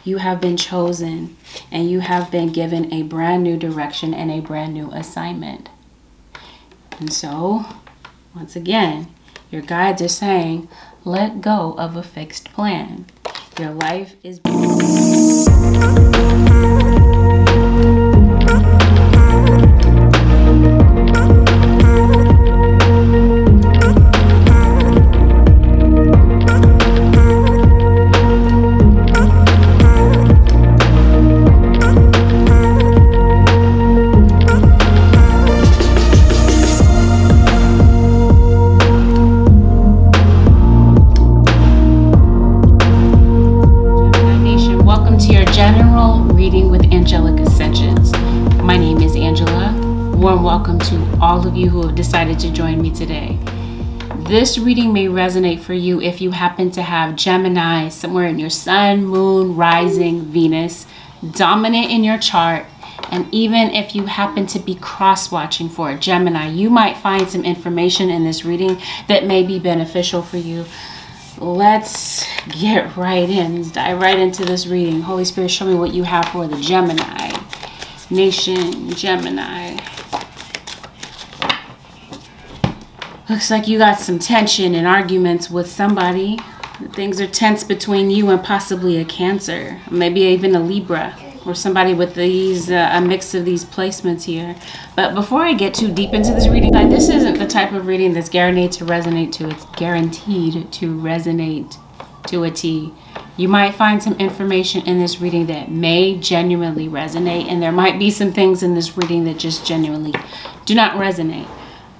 You have been chosen and you have been given a brand new direction and a brand new assignment. And so, once again, your guides are saying, let go of a fixed plan. Your life is... Angelic Ascensions. My name is Angela. Warm welcome to all of you who have decided to join me today. This reading may resonate for you if you happen to have Gemini somewhere in your sun, moon, rising, Venus, dominant in your chart. And even if you happen to be cross-watching for a Gemini, you might find some information in this reading that may be beneficial for you. Let's get right in. Let's dive right into this reading. Holy Spirit, show me what you have for the Gemini nation. Gemini. Looks like you got some tension and arguments with somebody. Things are tense between you and possibly a Cancer, maybe even a Libra, or somebody with these a mix of these placements here. But before I get too deep into this reading, this isn't the type of reading that's guaranteed to resonate to it's guaranteed to resonate to a T. You might find some information in this reading that may genuinely resonate, and there might be some things in this reading that just genuinely do not resonate.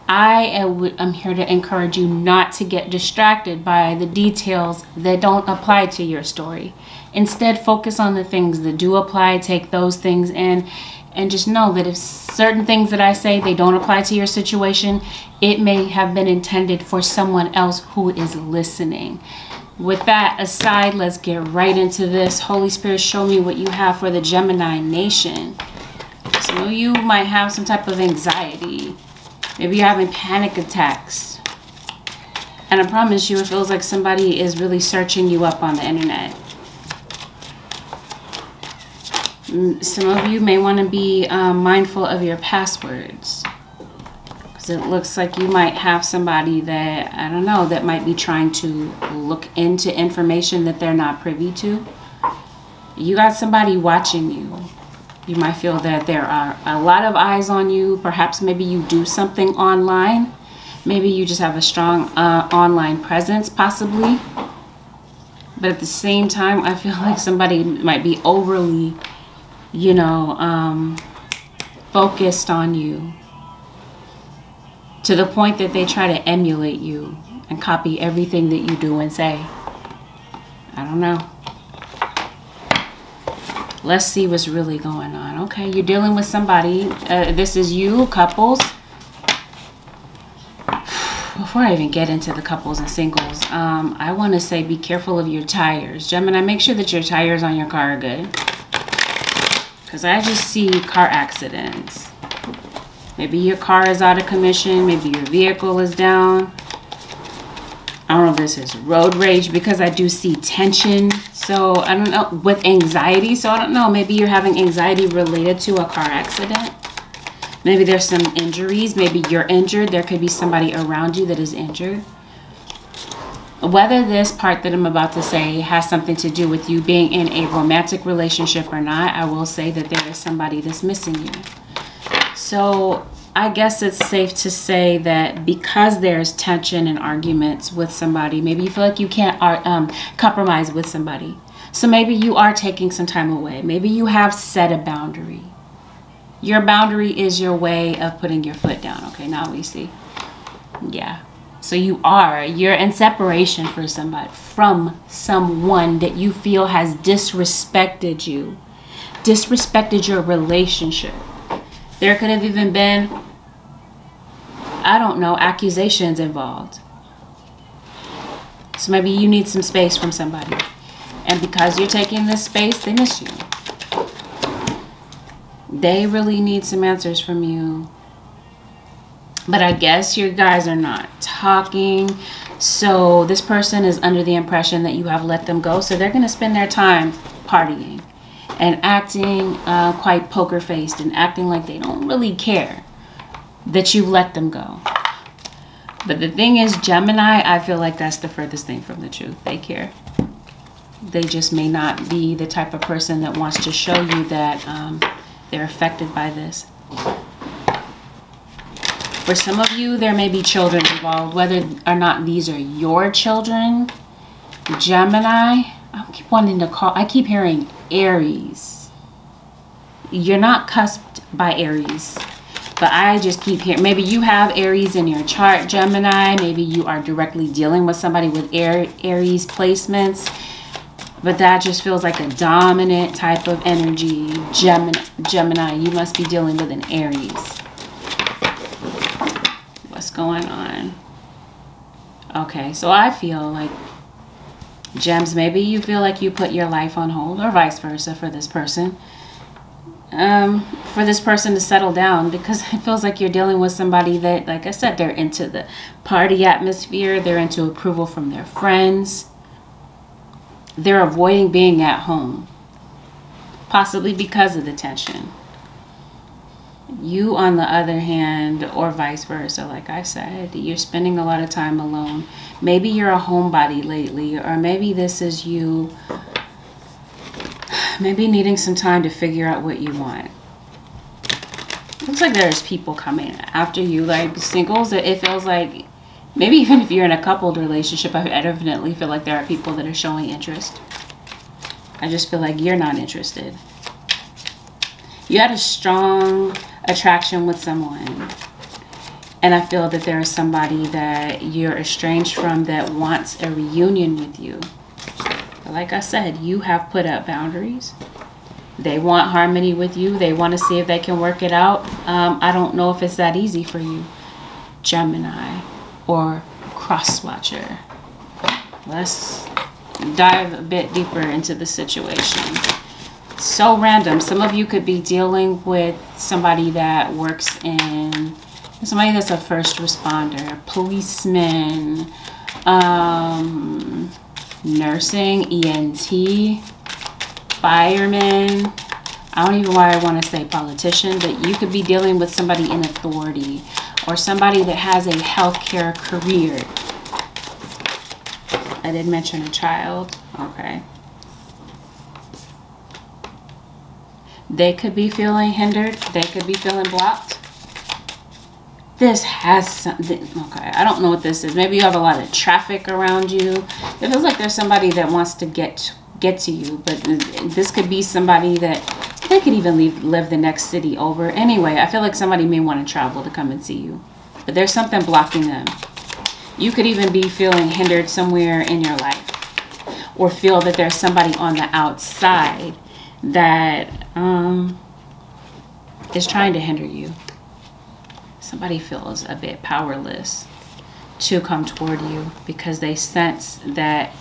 I'm here to encourage you not to get distracted by the details that don't apply to your story. Instead, focus on the things that do apply, take those things in, and just know that if certain things that I say, they don't apply to your situation, it may have been intended for someone else who is listening. With that aside, let's get right into this. Holy Spirit, show me what you have for the Gemini nation. Some of you might have some type of anxiety. Maybe you're having panic attacks. And I promise you, it feels like somebody is really searching you up on the internet. Some of you may want to be mindful of your passwords. Because it looks like you might have somebody that, I don't know, that might be trying to look into information that they're not privy to. You got somebody watching you. You might feel that there are a lot of eyes on you. Perhaps maybe you do something online. Maybe you just have a strong online presence, possibly. But at the same time, I feel like somebody might be overly, focused on you to the point that they try to emulate you and copy everything that you do and say. I don't know. Let's see what's really going on. Okay, you're dealing with somebody. This is you, couples. Before I even get into the couples and singles, I want to say be careful of your tires. Gemini, make sure that your tires on your car are good. Because I just see car accidents. Maybe your car is out of commission. Maybe your vehicle is down. I don't know if this is road rage because I do see tension. So I don't know, with anxiety. So I don't know, maybe you're having anxiety related to a car accident. Maybe there's some injuries. Maybe you're injured. There could be somebody around you that is injured. Whether this part that I'm about to say has something to do with you being in a romantic relationship or not, I will say that there is somebody that's missing you. So I guess it's safe to say that because there's tension and arguments with somebody, maybe you feel like you can't compromise with somebody. So maybe you are taking some time away. Maybe you have set a boundary. Your boundary is your way of putting your foot down. Okay, now we see. Yeah. So you're in separation from someone that you feel has disrespected you, disrespected your relationship. There could have even been, I don't know, accusations involved. So maybe you need some space from somebody. And because you're taking this space, they miss you. They really need some answers from you. But I guess you guys are not talking. So this person is under the impression that you have let them go. So they're going to spend their time partying and acting quite poker-faced and acting like they don't really care that you've let them go. But the thing is, Gemini, I feel like that's the furthest thing from the truth. They care. They just may not be the type of person that wants to show you that they're affected by this. For some of you, there may be children involved, whether or not these are your children. Gemini, I keep hearing Aries. You're not cusped by Aries, but I just keep hearing, maybe you have Aries in your chart, Gemini. Maybe you are directly dealing with somebody with Aries placements, but that just feels like a dominant type of energy. Gemini, you must be dealing with an Aries. What's going on? Okay, so I feel like, Gems, maybe you feel like you put your life on hold, or vice versa for this person. For this person to settle down, because it feels like you're dealing with somebody that, like I said, they're into the party atmosphere. They're into approval from their friends. They're avoiding being at home, possibly because of the tension. You, on the other hand, or vice versa, like I said, you're spending a lot of time alone. Maybe you're a homebody lately, or maybe this is you maybe needing some time to figure out what you want. Looks like there's people coming after you, like singles. It feels like, maybe even if you're in a coupled relationship, I definitely feel like there are people that are showing interest. I just feel like you're not interested. You had a strong attraction with someone, and I feel that there is somebody that you're estranged from that wants a reunion with you. But like I said, you have put up boundaries. They want harmony with you. They want to see if they can work it out. I don't know if it's that easy for you, Gemini or cross watcher. Let's dive a bit deeper into the situation. So random. Some of you could be dealing with somebody that works in, somebody that's a first responder, policeman, nursing, ENT, fireman. I don't even want to say politician, but you could be dealing with somebody in authority or somebody that has a healthcare career. I did mention a child. Okay. They could be feeling hindered. They could be feeling blocked. This has something. Okay, I don't know what this is. Maybe you have a lot of traffic around you. It feels like there's somebody that wants to get to you, but this could be somebody that they could even live the next city over. Anyway, I feel like somebody may want to travel to come and see you, but there's something blocking them. You could even be feeling hindered somewhere in your life, or feel that there's somebody on the outside that is trying to hinder you. Somebody feels a bit powerless to come toward you because they sense that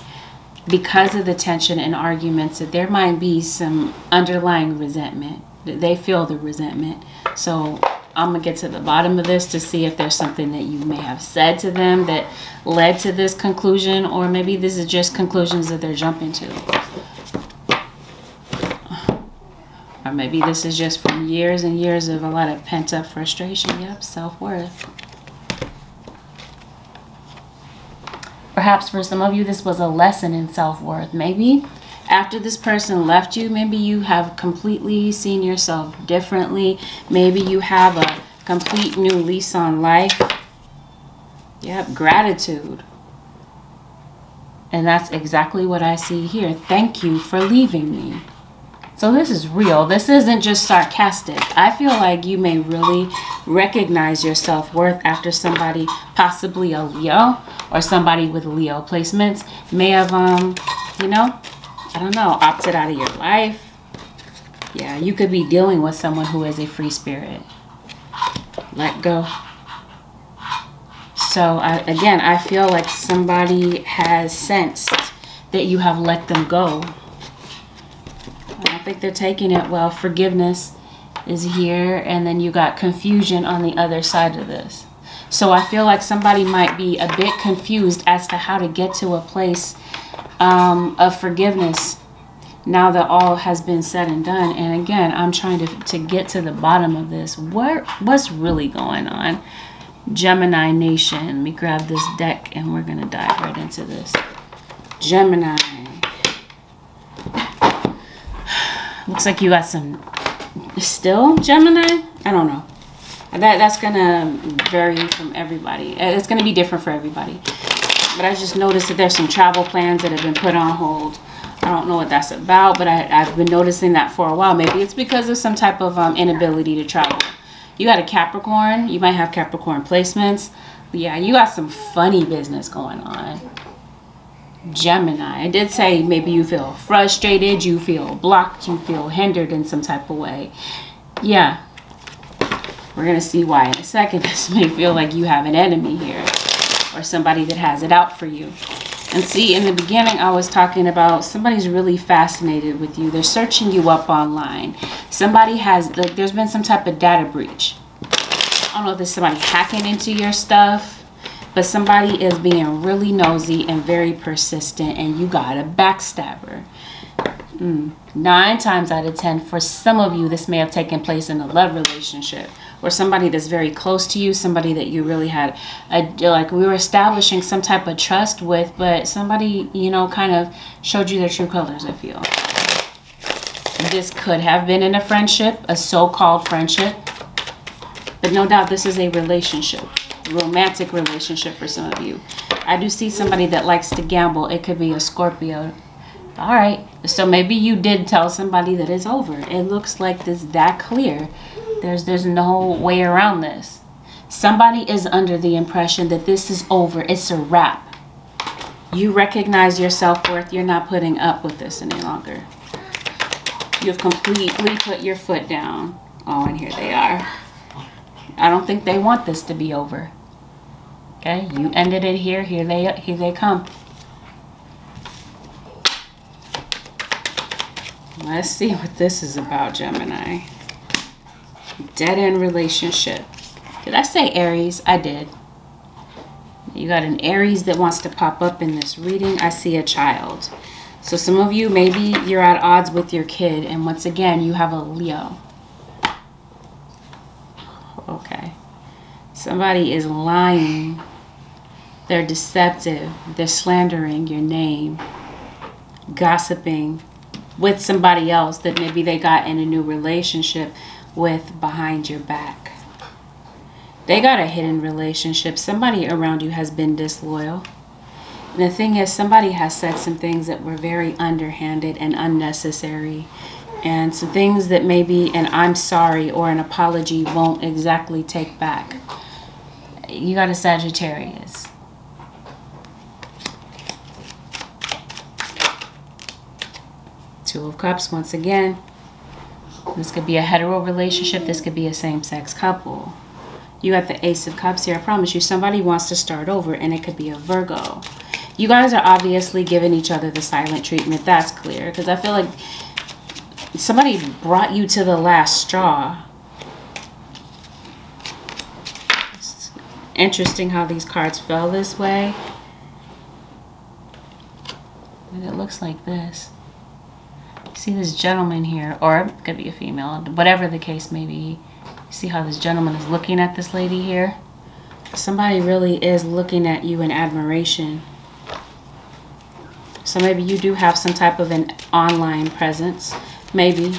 because of the tension and arguments that there might be some underlying resentment. They feel the resentment. So I'm gonna get to the bottom of this to see if there's something that you may have said to them that led to this conclusion, or maybe this is just conclusions that they're jumping to. Or maybe this is just from years and years of a lot of pent-up frustration. Yep, self-worth. Perhaps for some of you, this was a lesson in self-worth. Maybe after this person left you, maybe you have completely seen yourself differently. Maybe you have a complete new lease on life. Yep, gratitude. And that's exactly what I see here. Thank you for leaving me. So this is real. This isn't just sarcastic. I feel like you may really recognize your self-worth after somebody, possibly a Leo or somebody with Leo placements, may have, you know, I don't know, opted out of your life. Yeah, you could be dealing with someone who is a free spirit. Let go. So again, I feel like somebody has sensed that you have let them go. I don't think they're taking it well. Forgiveness is here, and then you got confusion on the other side of this. So I feel like somebody might be a bit confused as to how to get to a place of forgiveness. now that all has been said and done, and again, I'm trying to get to the bottom of this. What's really going on? Gemini Nation. Let me grab this deck and we're going to dive right into this. Gemini. Looks like you got some still Gemini. I don't know. That's going to vary from everybody. It's going to be different for everybody. But I just noticed that there's some travel plans that have been put on hold. I don't know what that's about, but I've been noticing that for a while. Maybe it's because of some type of inability to travel. You got a Capricorn. You might have Capricorn placements. But yeah, you got some funny business going on. Gemini. I did say maybe you feel frustrated, you feel blocked, you feel hindered in some type of way. Yeah. We're going to see why in a second. This may feel like you have an enemy here, or somebody that has it out for you. And see, in the beginning, I was talking about somebody's really fascinated with you. They're searching you up online. Somebody has, like, there's been some type of data breach. I don't know if there's somebody hacking into your stuff, but somebody is being really nosy and very persistent, and you got a backstabber. 9 times out of 10, for some of you, this may have taken place in a love relationship, or somebody that's very close to you, somebody that you really had like we were establishing some type of trust with, but somebody, you know, kind of showed you their true colors, I feel. This could have been in a friendship, a so-called friendship, but no doubt this is a relationship, romantic relationship for some of you. I do see somebody that likes to gamble. It could be a Scorpio. All right, so maybe you did tell somebody that it's over. It looks like this that clear. There's no way around this. Somebody is under the impression that this is over. It's a wrap. You recognize your self-worth. You're not putting up with this any longer. You've completely put your foot down. Oh, and here they are. I don't think they want this to be over. Okay, you ended it here. Here they come. Let's see what this is about, Gemini. Dead-end relationship. Did I say Aries? I did. You got an Aries that wants to pop up in this reading. I see a child. So some of you, maybe you're at odds with your kid. And once again, you have a Leo. Okay. Somebody is lying. They're deceptive. They're slandering your name. Gossiping with somebody else that maybe they got in a new relationship with behind your back. They got a hidden relationship. Somebody around you has been disloyal. And the thing is, somebody has said some things that were very underhanded and unnecessary. And some things that maybe an I'm sorry or an apology won't exactly take back. You got a Sagittarius. Two of Cups once again. This could be a hetero relationship. This could be a same-sex couple. You got the Ace of Cups here. I promise you, somebody wants to start over, and it could be a Virgo. You guys are obviously giving each other the silent treatment. That's clear, because I feel like somebody brought you to the last straw. It's interesting how these cards fell this way. And it looks like this. See this gentleman here, or it could be a female, whatever the case may be. See how this gentleman is looking at this lady here? Somebody really is looking at you in admiration. So maybe you do have some type of an online presence. Maybe.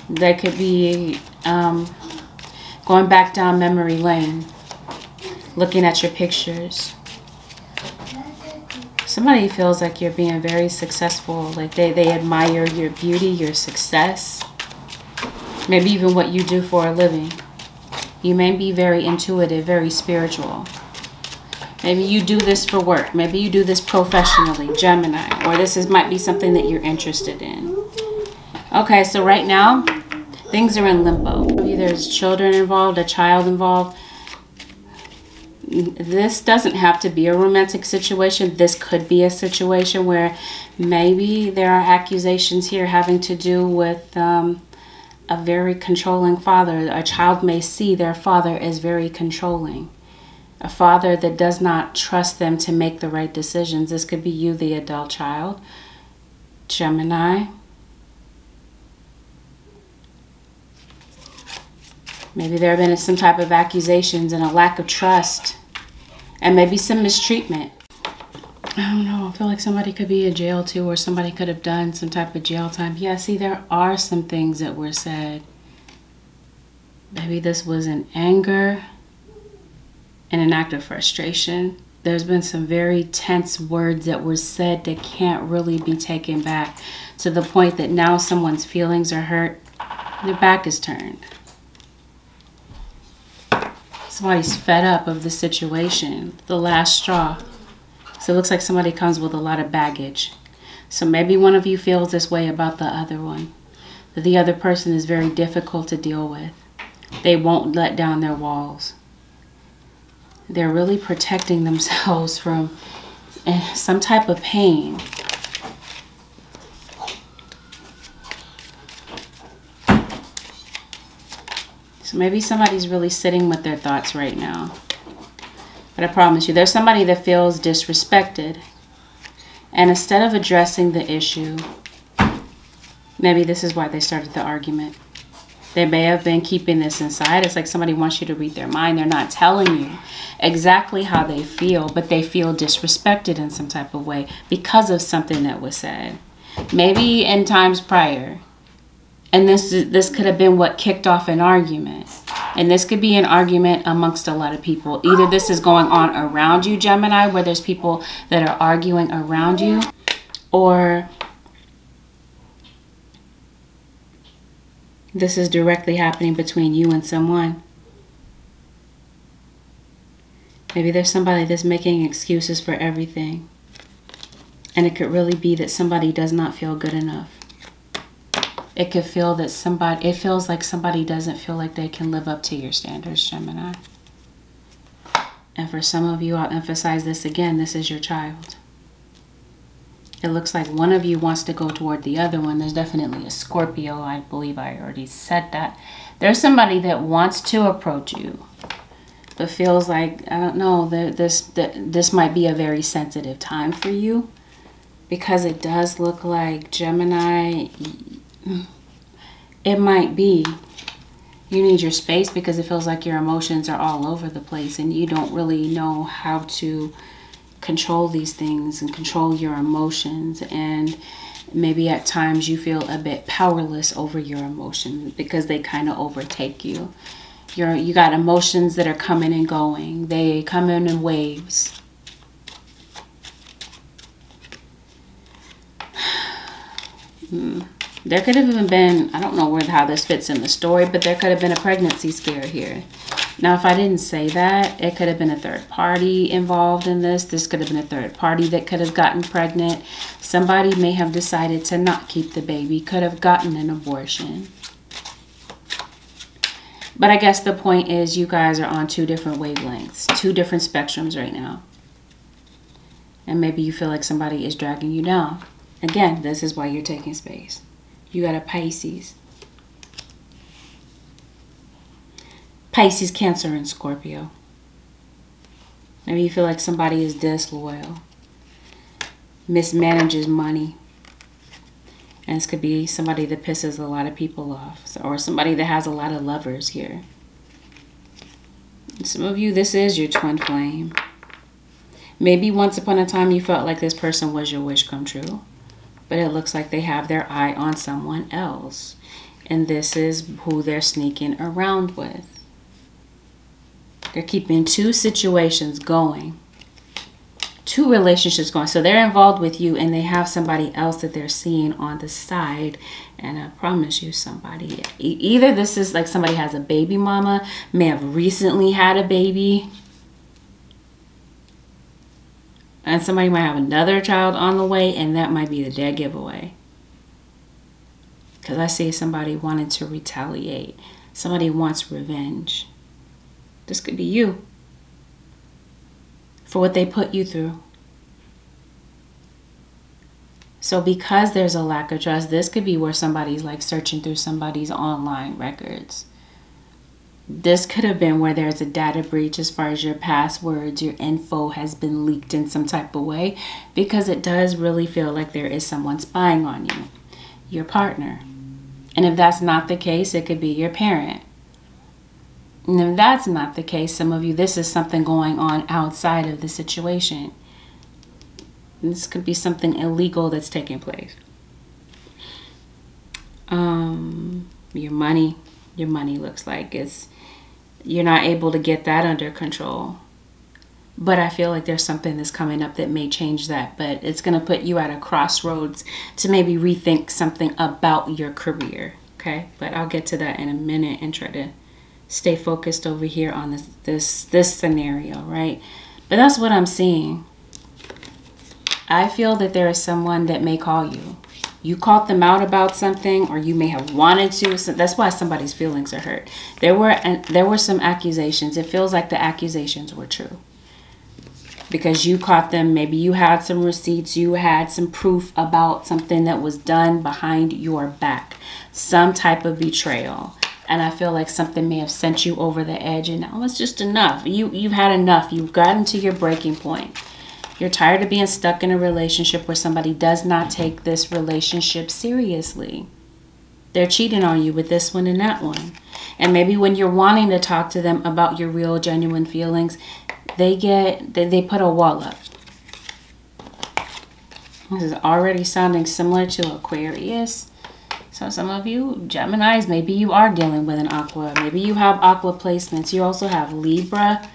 That could be going back down memory lane, looking at your pictures. Somebody feels like you're being very successful, like they admire your beauty, your success, maybe even what you do for a living. You may be very intuitive, very spiritual. Maybe you do this for work. Maybe you do this professionally, Gemini, or this might be something that you're interested in. Okay, so right now, things are in limbo. Maybe there's children involved, a child involved. This doesn't have to be a romantic situation. This could be a situation where maybe there are accusations here having to do with a very controlling father. A child may see their father as very controlling. A father that does not trust them to make the right decisions. This could be you, the adult child. Gemini. Maybe there have been some type of accusations and a lack of trust. And maybe some mistreatment. I don't know. I feel like somebody could be in jail too, or somebody could have done some type of jail time. Yeah, see, there are some things that were said. Maybe this was in anger and an act of frustration. There's been some very tense words that were said that can't really be taken back, to the point that now someone's feelings are hurt. Their back is turned. Somebody's fed up of the situation, the last straw. So it looks like somebody comes with a lot of baggage. So maybe one of you feels this way about the other one, that the other person is very difficult to deal with. They won't let down their walls. They're really protecting themselves from some type of pain. So maybe somebody's really sitting with their thoughts right now. But I promise you, there's somebody that feels disrespected. And instead of addressing the issue, maybe this is why they started the argument. They may have been keeping this inside. It's like somebody wants you to read their mind. They're not telling you exactly how they feel, but they feel disrespected in some type of way because of something that was said. Maybe in times prior. And this could have been what kicked off an argument. And this could be an argument amongst a lot of people. Either this is going on around you, Gemini, where there's people that are arguing around you, or this is directly happening between you and someone. Maybe there's somebody that's making excuses for everything. And it could really be that somebody does not feel good enough. It could feel that it feels like somebody doesn't feel like they can live up to your standards, Gemini. And for some of you, I'll emphasize this again, this is your child. It looks like one of you wants to go toward the other one. There's definitely a Scorpio. I believe I already said that. There's somebody that wants to approach you, but feels like, I don't know, this might be a very sensitive time for you. Because it does look like, Gemini, it might be you need your space, because it feels like your emotions are all over the place and you don't really know how to control these things and control your emotions. And maybe at times you feel a bit powerless over your emotions because they kind of overtake you. You got emotions that are coming and going. They come in waves. There could have even been, I don't know how this fits in the story, but there could have been a pregnancy scare here. Now, if I didn't say that, it could have been a third party involved in this. This could have been a third party that could have gotten pregnant. Somebody may have decided to not keep the baby, could have gotten an abortion. But I guess the point is you guys are on two different wavelengths, two different spectrums right now. And maybe you feel like somebody is dragging you down. Again, this is why you're taking space. You got a Pisces. Pisces, Cancer, and Scorpio. Maybe you feel like somebody is disloyal, mismanages money. And this could be somebody that pisses a lot of people off, or somebody that has a lot of lovers here. And some of you, this is your twin flame. Maybe once upon a time you felt like this person was your wish come true. But it looks like they have their eye on someone else. And this is who they're sneaking around with. They're keeping two situations going. Two relationships going. So they're involved with you and they have somebody else that they're seeing on the side. And I promise you, somebody, either this is like somebody has a baby mama, may have recently had a baby. And somebody might have another child on the way, and that might be the dead giveaway. Because I see somebody wanting to retaliate. Somebody wants revenge. This could be you. For what they put you through. So because there's a lack of trust, this could be where somebody's like searching through somebody's online records. This could have been where there's a data breach as far as your passwords, your info has been leaked in some type of way, because it does really feel like there is someone spying on you, your partner. And if that's not the case, it could be your parent. And if that's not the case, some of you, this is something going on outside of the situation. This could be something illegal that's taking place. Your money looks like you're not able to get that under control. But I feel like there's something that's coming up that may change that. But it's going to put you at a crossroads to maybe rethink something about your career. Okay? But I'll get to that in a minute and try to stay focused over here on this scenario, right? But that's what I'm seeing. I feel that there is someone that may call you. You caught them out about something, or you may have wanted to. So that's why somebody's feelings are hurt. There were some accusations. It feels like the accusations were true. Because you caught them, maybe you had some receipts, you had some proof about something that was done behind your back. Some type of betrayal. And I feel like something may have sent you over the edge, and now it's just enough. You've had enough. You've gotten to your breaking point. You're tired of being stuck in a relationship where somebody does not take this relationship seriously. They're cheating on you with this one and that one. And maybe when you're wanting to talk to them about your real, genuine feelings, they put a wall up. This is already sounding similar to Aquarius. So some of you, Geminis, maybe you are dealing with an Aqua. Maybe you have Aqua placements. You also have Libra.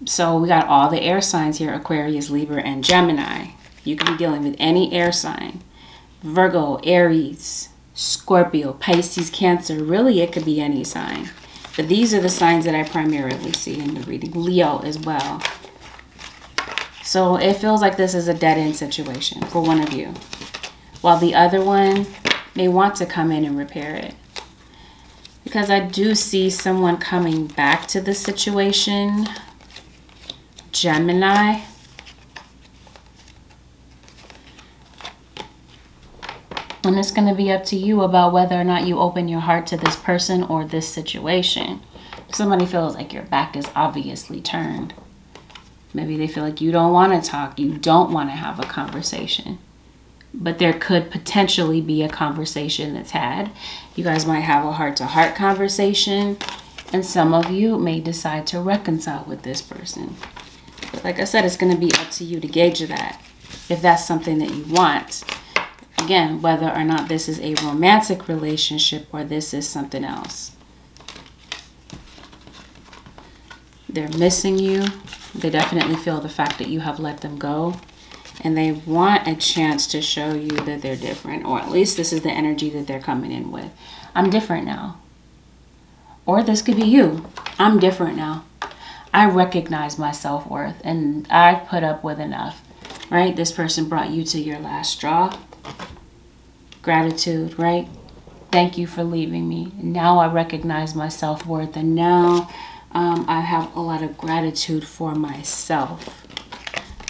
So we got all the air signs here, Aquarius, Libra, and Gemini. You could be dealing with any air sign. Virgo, Aries, Scorpio, Pisces, Cancer. Really, it could be any sign. But these are the signs that I primarily see in the reading. Leo as well. So it feels like this is a dead-end situation for one of you, while the other one may want to come in and repair it. Because I do see someone coming back to the situation. Gemini. And it's going to be up to you about whether or not you open your heart to this person or this situation. Somebody feels like your back is obviously turned. Maybe they feel like you don't want to talk. You don't want to have a conversation. But there could potentially be a conversation that's had. You guys might have a heart-to-heart conversation. And some of you may decide to reconcile with this person. But like I said, it's going to be up to you to gauge that. If that's something that you want. Again, whether or not this is a romantic relationship or this is something else. They're missing you. They definitely feel the fact that you have let them go. And they want a chance to show you that they're different. Or at least this is the energy that they're coming in with. I'm different now. Or this could be you. I'm different now. I recognize my self-worth. And I've put up with enough. Right? This person brought you to your last straw. Gratitude, right? Thank you for leaving me. Now I recognize my self-worth. And now I have a lot of gratitude for myself.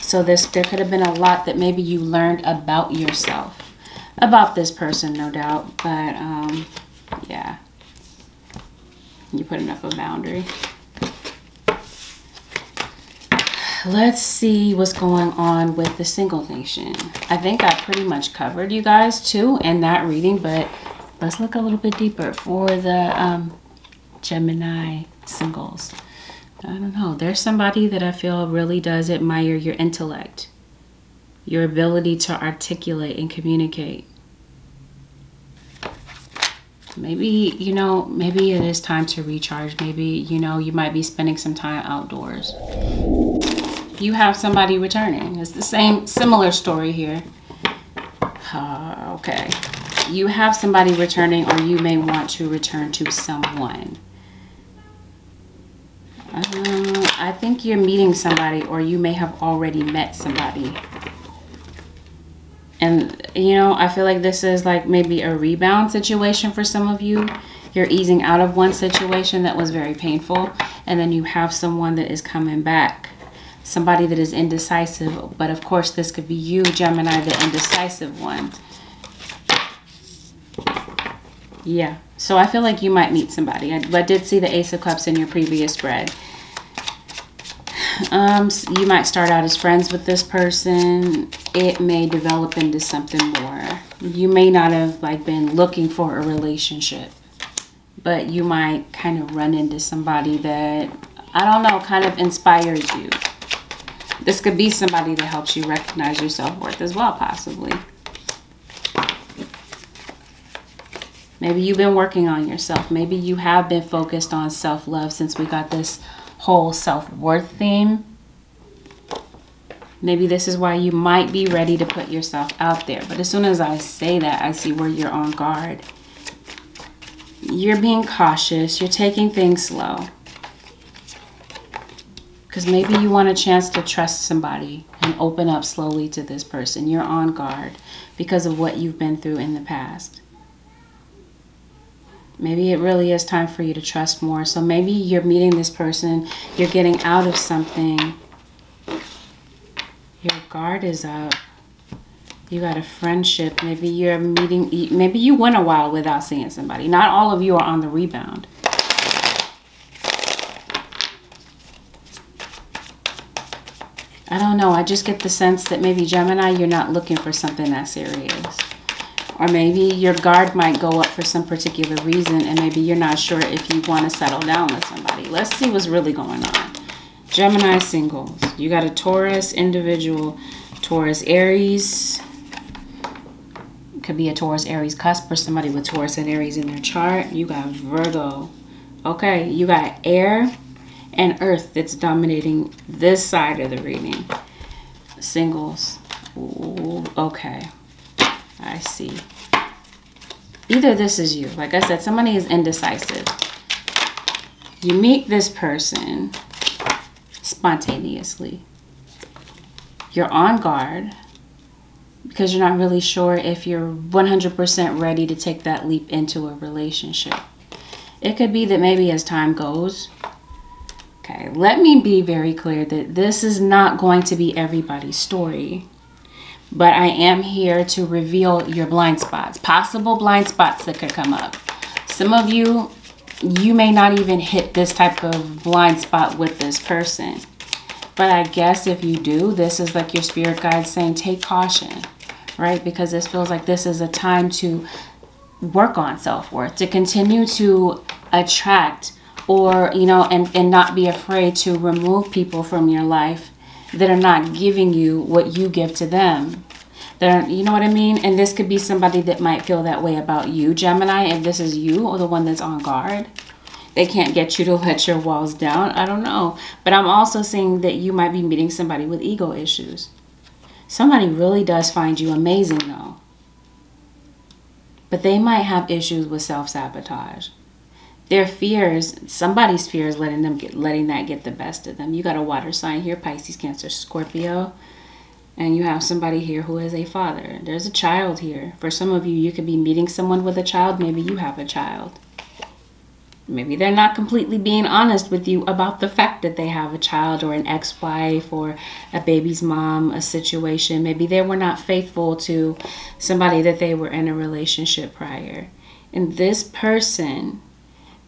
So there could have been a lot that maybe you learned about yourself. About this person, no doubt. But, yeah. You putting up a boundary. Let's see what's going on with the single nation. I think I pretty much covered you guys, too, in that reading. But let's look a little bit deeper for the Gemini singles. I don't know. There's somebody that I feel really does admire your intellect, your ability to articulate and communicate. Maybe, you know, maybe it is time to recharge. Maybe, you know, you might be spending some time outdoors. You have somebody returning. It's the similar story here. Okay. You have somebody returning, or you may want to return to someone. I think you're meeting somebody, or you may have already met somebody. And, you know, I feel like this is like maybe a rebound situation for some of you. You're easing out of one situation that was very painful. And then you have someone that is coming back. Somebody that is indecisive. But, of course, this could be you, Gemini, the indecisive one. Yeah. So I feel like you might meet somebody. I did see the Ace of Cups in your previous spread. You might start out as friends with this person. It may develop into something more. You may not have like been looking for a relationship. but you might kind of run into somebody that, I don't know, kind of inspires you. This could be somebody that helps you recognize your self-worth as well, possibly. Maybe you've been working on yourself. Maybe you have been focused on self-love since we got this whole self-worth theme. Maybe this is why you might be ready to put yourself out there. But as soon as I say that, I see where you're on guard. You're being cautious. You're taking things slow. Because maybe you want a chance to trust somebody and open up slowly to this person. You're on guard because of what you've been through in the past. Maybe it really is time for you to trust more. So maybe you're meeting this person. You're getting out of something. Your guard is up. You got a friendship. Maybe you're meeting. Maybe you went a while without seeing somebody. Not all of you are on the rebound. I don't know. I just get the sense that maybe Gemini, you're not looking for something that serious. Or maybe your guard might go up for some particular reason, and maybe you're not sure if you want to settle down with somebody. Let's see what's really going on. Gemini singles. You got a Taurus individual, Taurus Aries. Could be a Taurus Aries cusp or somebody with Taurus and Aries in their chart. You got Virgo. Okay, you got air and earth that's dominating this side of the reading. Singles. Ooh, okay. I see. Either this is you. Like I said, somebody is indecisive. You meet this person spontaneously. You're on guard because you're not really sure if you're 100% ready to take that leap into a relationship. It could be that maybe as time goes. Okay, let me be very clear that this is not going to be everybody's story. But I am here to reveal your blind spots, possible blind spots that could come up. Some of you, you may not even hit this type of blind spot with this person. But I guess if you do, this is like your spirit guide saying take caution, right? Because this feels like this is a time to work on self-worth, to continue to attract or, you know, and not be afraid to remove people from your life that are not giving you what you give to them. You know what I mean? And this could be somebody that might feel that way about you, Gemini, if this is you or the one that's on guard. They can't get you to let your walls down. I don't know. But I'm also seeing that you might be meeting somebody with ego issues. Somebody really does find you amazing, though. But they might have issues with self-sabotage. Their fears, somebody's fears, letting that get the best of them. You got a water sign here, Pisces, Cancer, Scorpio. And you have somebody here who is a father. There's a child here. For some of you, you could be meeting someone with a child. Maybe you have a child. Maybe they're not completely being honest with you about the fact that they have a child or an ex-wife or a baby's mom, a situation. Maybe they were not faithful to somebody that they were in a relationship prior. And this person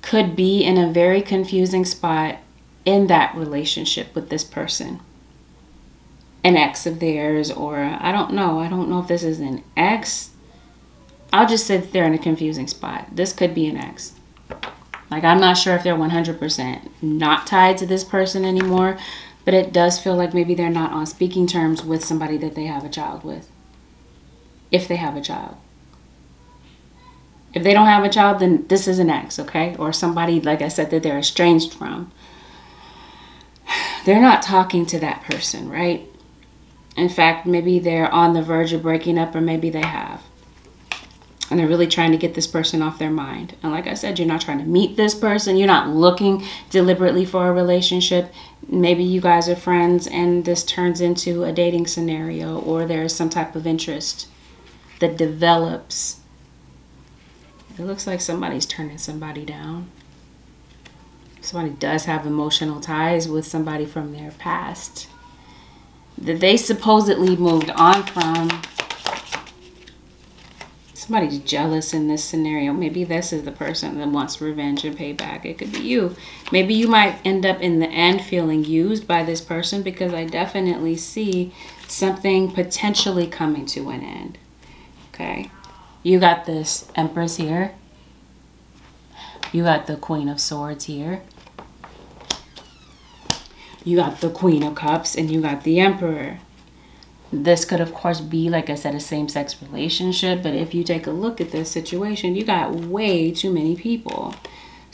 could be in a very confusing spot in that relationship with this person. An ex of theirs, or I don't know. I don't know if this is an ex. I'll just say that they're in a confusing spot. This could be an ex. Like, I'm not sure if they're 100% not tied to this person anymore, but it does feel like maybe they're not on speaking terms with somebody that they have a child with. If they have a child. If they don't have a child, then this is an ex, okay? Or somebody, like I said, that they're estranged from. They're not talking to that person, right? In fact, maybe they're on the verge of breaking up, or maybe they have. And they're really trying to get this person off their mind. And like I said, you're not trying to meet this person. You're not looking deliberately for a relationship. Maybe you guys are friends and this turns into a dating scenario, or there's some type of interest that develops. It looks like somebody's turning somebody down. Somebody does have emotional ties with somebody from their past that they supposedly moved on from. Somebody's jealous in this scenario. Maybe this is the person that wants revenge and payback. It could be you. Maybe you might end up in the end feeling used by this person, because I definitely see something potentially coming to an end. Okay. You got this Empress here. You got the Queen of Swords here. You got the Queen of Cups, and you got the Emperor. This could, of course, be, like I said, a same-sex relationship. But if you take a look at this situation, you got way too many people.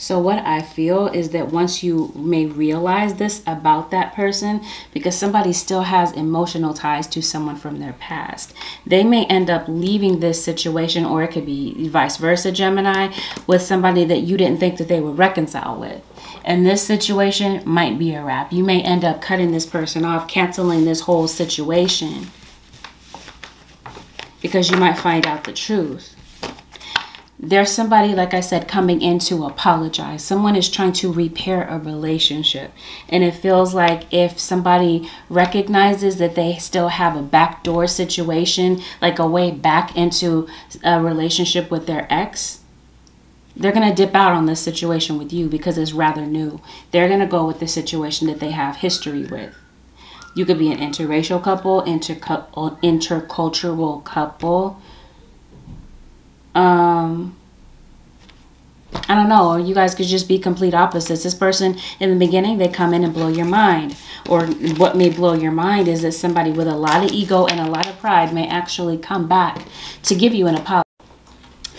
So what I feel is that once you may realize this about that person, because somebody still has emotional ties to someone from their past, they may end up leaving this situation, or it could be vice versa, Gemini, with somebody that you didn't think that they would reconcile with. And this situation might be a wrap. You may end up cutting this person off, canceling this whole situation, because you might find out the truth. There's somebody, like I said, coming in to apologize. Someone is trying to repair a relationship. And it feels like if somebody recognizes that they still have a backdoor situation, like a way back into a relationship with their ex, they're going to dip out on this situation with you because it's rather new. They're going to go with the situation that they have history with. You could be an interracial couple, intercultural couple. I don't know, or you guys could just be complete opposites. This person, in the beginning, they come in and blow your mind. Or what may blow your mind is that somebody with a lot of ego and a lot of pride may actually come back to give you an apology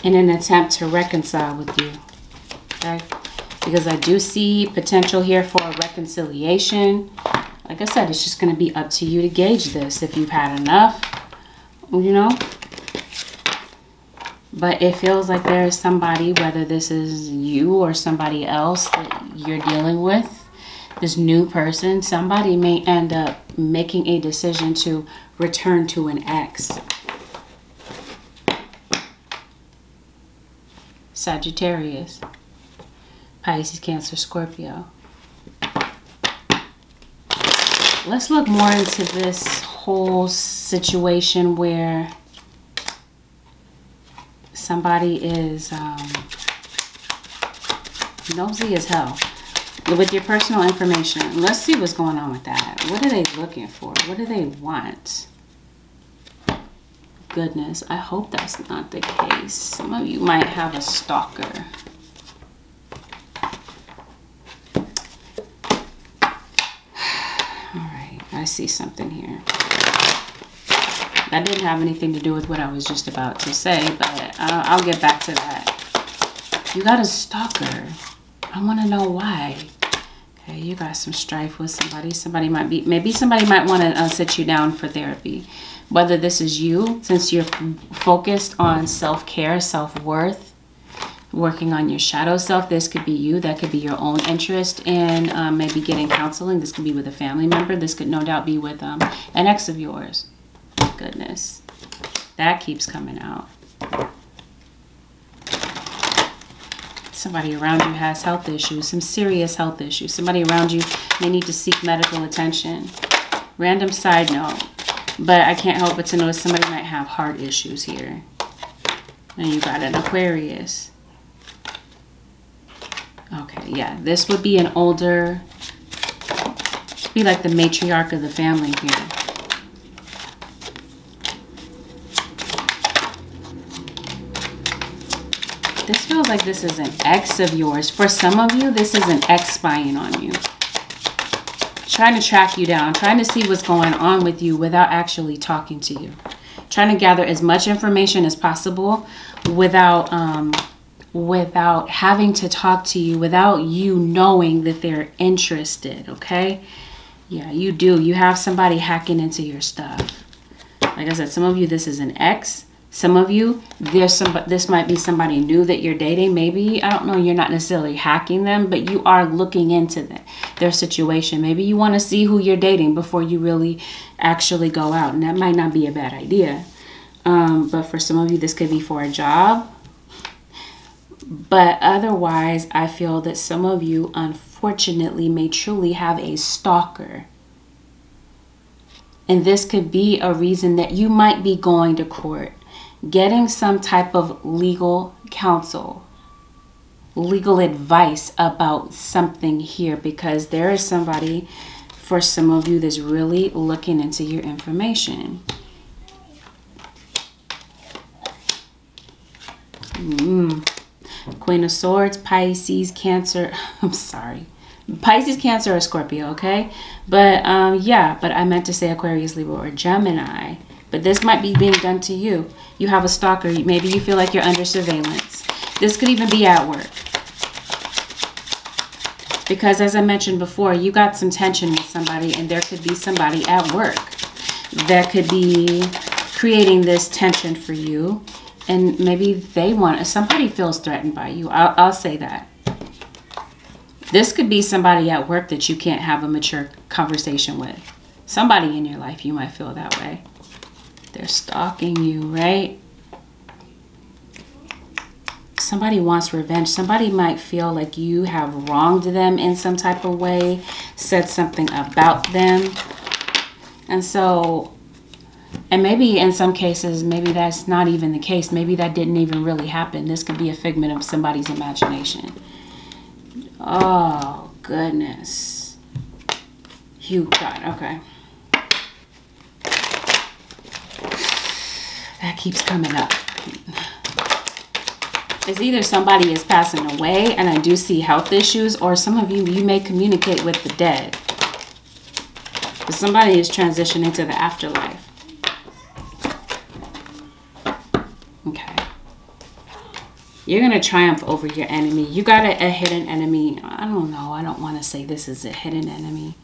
in an attempt to reconcile with you. Okay? Because I do see potential here for a reconciliation. Like I said, it's just going to be up to you to gauge this. If you've had enough, you know. But it feels like there is somebody, whether this is you or somebody else that you're dealing with, this new person, somebody may end up making a decision to return to an ex. Sagittarius, Pisces, Cancer, Scorpio. Let's look more into this whole situation where somebody is nosy as hell with your personal information. Let's see what's going on with that. What are they looking for? What do they want? Goodness, I hope that's not the case. Some of you might have a stalker. All right, I see something here. That didn't have anything to do with what I was just about to say, but I'll get back to that. You got a stalker. I want to know why. Okay, you got some strife with somebody. Maybe somebody might want to sit you down for therapy. Whether this is you, since you're focused on self-care, self-worth, working on your shadow self. This could be you. That could be your own interest in maybe getting counseling. This could be with a family member. This could no doubt be with an ex of yours. Goodness, that keeps coming out. Somebody around you has health issues, some serious health issues. Somebody around you may need to seek medical attention. Random side note, but I can't help but to notice somebody might have heart issues here. And you got an Aquarius. Okay, yeah, this would be an older, be like the matriarch of the family here. This feels like this is an ex of yours. For some of you, this is an ex spying on you. Trying to track you down. Trying to see what's going on with you without actually talking to you. Trying to gather as much information as possible without having to talk to you. Without you knowing that they're interested. Okay? Yeah, you do. You have somebody hacking into your stuff. Like I said, some of you, this is an ex. Some of you, this might be somebody new that you're dating. Maybe, I don't know, you're not necessarily hacking them, but you are looking into their situation. Maybe you want to see who you're dating before you really actually go out. And that might not be a bad idea. But for some of you, this could be for a job. But otherwise, I feel that some of you, unfortunately, may truly have a stalker. And this could be a reason that you might be going to court. Getting some type of legal counsel, legal advice about something here, because there is somebody, for some of you, that's really looking into your information. Queen of Swords, Pisces, Cancer. I'm sorry. Pisces, Cancer, or Scorpio, okay? But yeah, but I meant to say Aquarius, Libra, or Gemini. But this might be being done to you. You have a stalker. Maybe you feel like you're under surveillance. This could even be at work. Because as I mentioned before, you got some tension with somebody, and there could be somebody at work that could be creating this tension for you. And maybe they want, somebody feels threatened by you. I'll say that. This could be somebody at work that you can't have a mature conversation with. Somebody in your life, you might feel that way. They're stalking you, right? Somebody wants revenge. Somebody might feel like you have wronged them in some type of way, said something about them. And so, and maybe in some cases, maybe that's not even the case. Maybe that didn't even really happen. This could be a figment of somebody's imagination. Oh, goodness. You got, okay. That keeps coming up. It's either somebody is passing away, and I do see health issues, or some of you, you may communicate with the dead. But somebody is transitioning to the afterlife. Okay. You're going to triumph over your enemy. You got a hidden enemy. I don't know. I don't want to say this is a hidden enemy,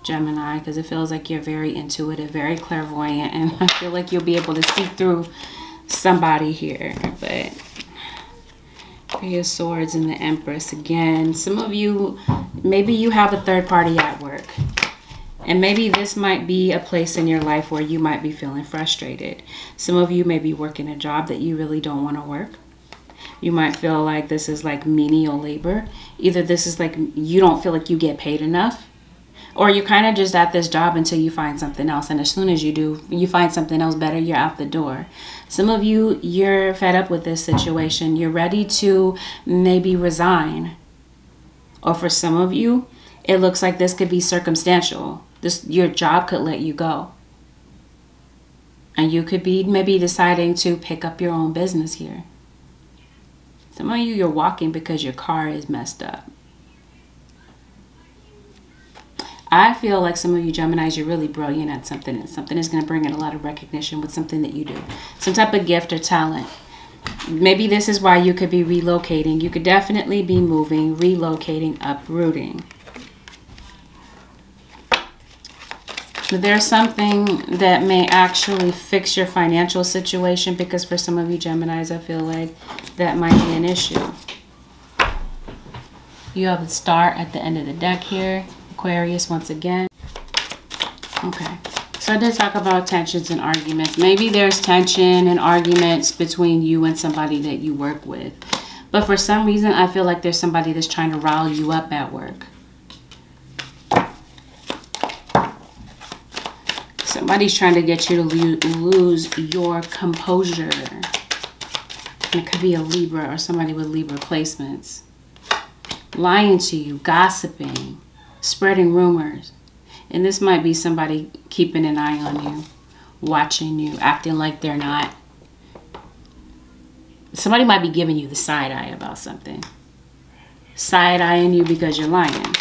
Gemini, because it feels like you're very intuitive, very clairvoyant, and I feel like you'll be able to see through somebody here. But Three of Swords and the Empress again. Some of you, maybe you have a third party at work. And maybe this might be a place in your life where you might be feeling frustrated. Some of you may be working a job that you really don't want to work. You might feel like this is like menial labor. Either this is like you don't feel like you get paid enough, or you're kind of just at this job until you find something else. And as soon as you do, you find something else better, you're out the door. Some of you, you're fed up with this situation. You're ready to maybe resign. Or for some of you, it looks like this could be circumstantial. Your job could let you go. And you could be maybe deciding to pick up your own business here. Some of you, you're walking because your car is messed up. I feel like some of you Geminis, you're really brilliant at something, and something is going to bring in a lot of recognition with something that you do. Some type of gift or talent. Maybe this is why you could be relocating. You could definitely be moving, relocating, uprooting. But there's something that may actually fix your financial situation, because for some of you Geminis, I feel like that might be an issue. You have the Star at the end of the deck here. Aquarius once again. Okay, so I did talk about tensions and arguments. Maybe there's tension and arguments between you and somebody that you work with. But for some reason, I feel like there's somebody that's trying to rile you up at work. Somebody's trying to get you to lose your composure. And it could be a Libra or somebody with Libra placements. Lying to you, gossiping, spreading rumors. And this might be somebody keeping an eye on you, watching you, acting like they're not. Somebody might be giving you the side eye about something. Side-eyeing you because you're lying.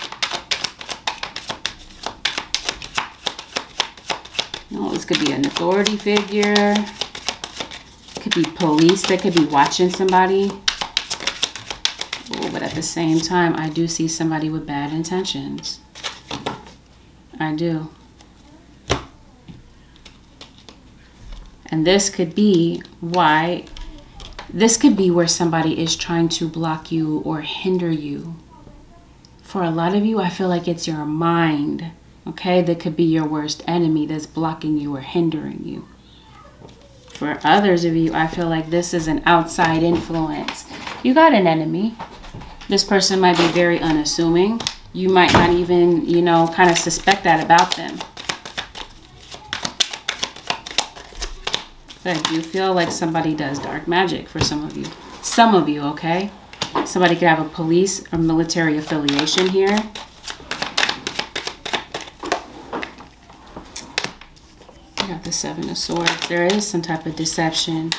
No, this could be an authority figure. It could be police that could be watching somebody. Oh, but at the same time, I do see somebody with bad intentions. I do. And this could be why, this could be where somebody is trying to block you or hinder you. For a lot of you, I feel like it's your mind, okay, that could be your worst enemy that's blocking you or hindering you. For others of you, I feel like this is an outside influence. You got an enemy. This person might be very unassuming. You might not even, you know, kind of suspect that about them. But I do feel like somebody does dark magic for some of you. Some of you, okay? Somebody could have a police or military affiliation here. You got the Seven of Swords. There is some type of deception.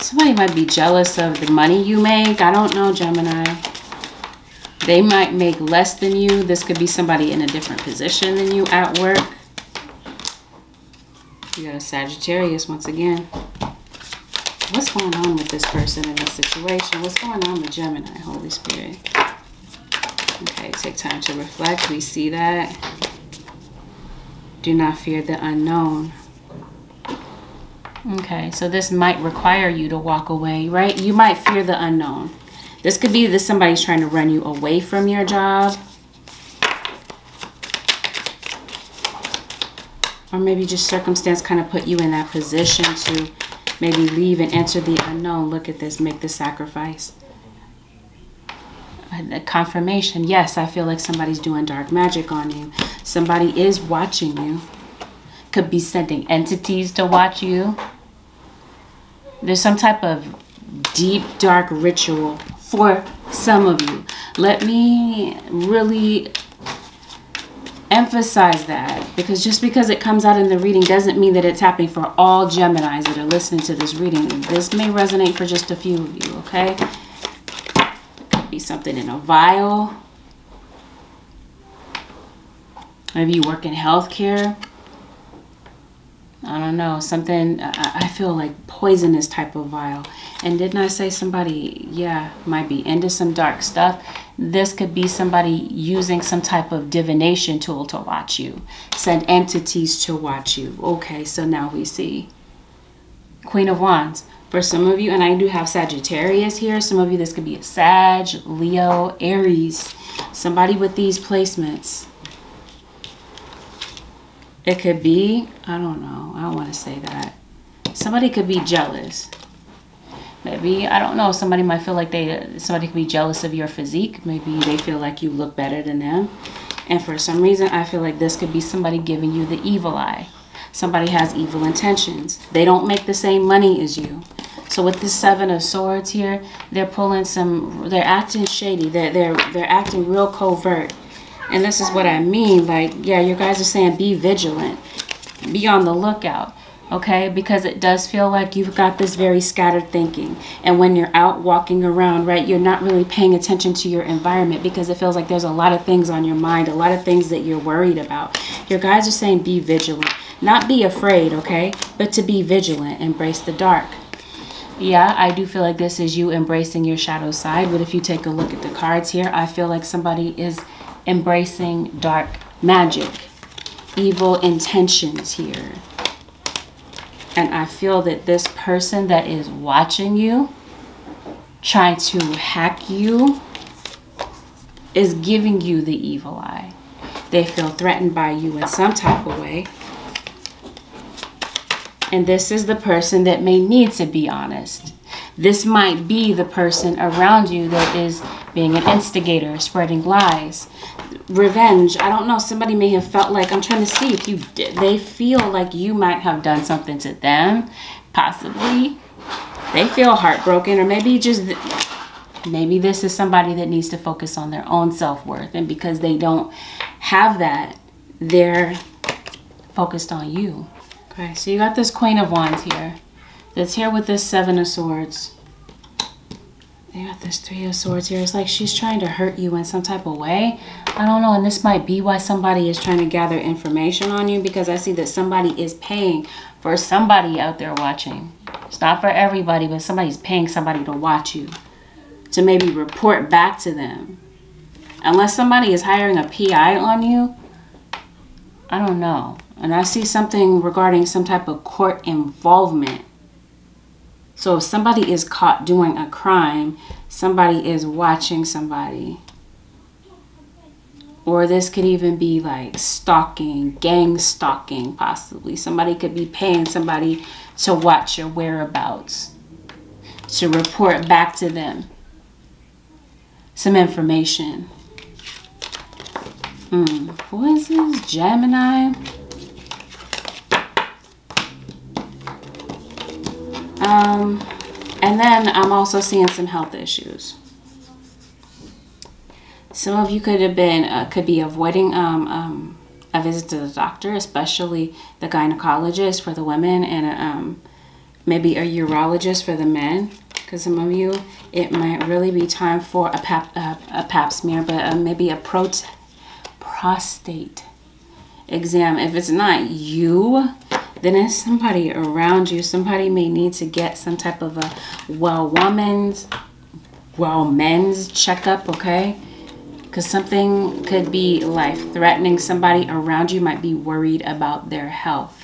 Somebody might be jealous of the money you make. I don't know, Gemini. They might make less than you. This could be somebody in a different position than you at work. You got a Sagittarius once again. What's going on with this person in this situation? What's going on with Gemini, Holy Spirit? Okay, take time to reflect. We see that. Do not fear the unknown. Okay, so this might require you to walk away, right? You might fear the unknown. This could be that somebody's trying to run you away from your job. Or maybe just circumstance kind of put you in that position to maybe leave and enter the unknown. Look at this, make the sacrifice. A confirmation. Yes, I feel like somebody's doing dark magic on you. Somebody is watching you. Could be sending entities to watch you. There's some type of deep, dark ritual for some of you. Let me really emphasize that, because just because it comes out in the reading doesn't mean that it's happening for all Geminis that are listening to this reading. This may resonate for just a few of you, okay? Could be something in a vial. Maybe you work in healthcare. I don't know, something, I feel like poisonous type of vial. And didn't I say somebody, yeah, might be into some dark stuff? This could be somebody using some type of divination tool to watch you. Send entities to watch you. Okay, so now we see Queen of Wands. For some of you, and I do have Sagittarius here. Some of you, this could be a Sag, Leo, Aries. Somebody with these placements. It could be, I don't know, I don't want to say that. Somebody could be jealous. Maybe, I don't know, somebody might feel like somebody could be jealous of your physique. Maybe they feel like you look better than them. And for some reason, I feel like this could be somebody giving you the evil eye. Somebody has evil intentions. They don't make the same money as you. So with the Seven of Swords here, they're pulling some, they're acting shady. They're acting real covert. And this is what I mean, like, yeah, you guys are saying be vigilant, be on the lookout, okay? Because it does feel like you've got this very scattered thinking. And when you're out walking around, right, you're not really paying attention to your environment because it feels like there's a lot of things on your mind, a lot of things that you're worried about. Your guys are saying be vigilant, not be afraid, okay? But to be vigilant, embrace the dark. Yeah, I do feel like this is you embracing your shadow side. But if you take a look at the cards here, I feel like somebody is embracing dark magic, evil intentions here. And I feel that this person that is watching you, trying to hack you, is giving you the evil eye. They feel threatened by you in some type of way. And this is the person that may need to be honest. This might be the person around you that is being an instigator, spreading lies, revenge. I don't know. Somebody may have felt like, I'm trying to see if you did. They feel like you might have done something to them, possibly. They feel heartbroken, or maybe just, maybe this is somebody that needs to focus on their own self-worth. And because they don't have that, they're focused on you. Okay, so you got this Queen of Wands here. That's here with this Seven of Swords. They got this Three of Swords here. It's like she's trying to hurt you in some type of way. I don't know. And this might be why somebody is trying to gather information on you, because I see that somebody is paying for somebody out there watching. It's not for everybody, but somebody's paying somebody to watch you, to maybe report back to them. Unless somebody is hiring a PI on you, I don't know. And I see something regarding some type of court involvement. So if somebody is caught doing a crime, somebody is watching somebody. Or this could even be like stalking, gang stalking, possibly. Somebody could be paying somebody to watch your whereabouts, to report back to them some information. Who is this? Gemini? And then I'm also seeing some health issues. Some of you could have been, could be avoiding a visit to the doctor, especially the gynecologist for the women, and maybe a urologist for the men. Because some of you, it might really be time for a pap smear, but maybe a prostate exam. If it's not you, then it's somebody around you. Somebody may need to get some type of a men's checkup, okay? Because something could be life-threatening. Somebody around you might be worried about their health.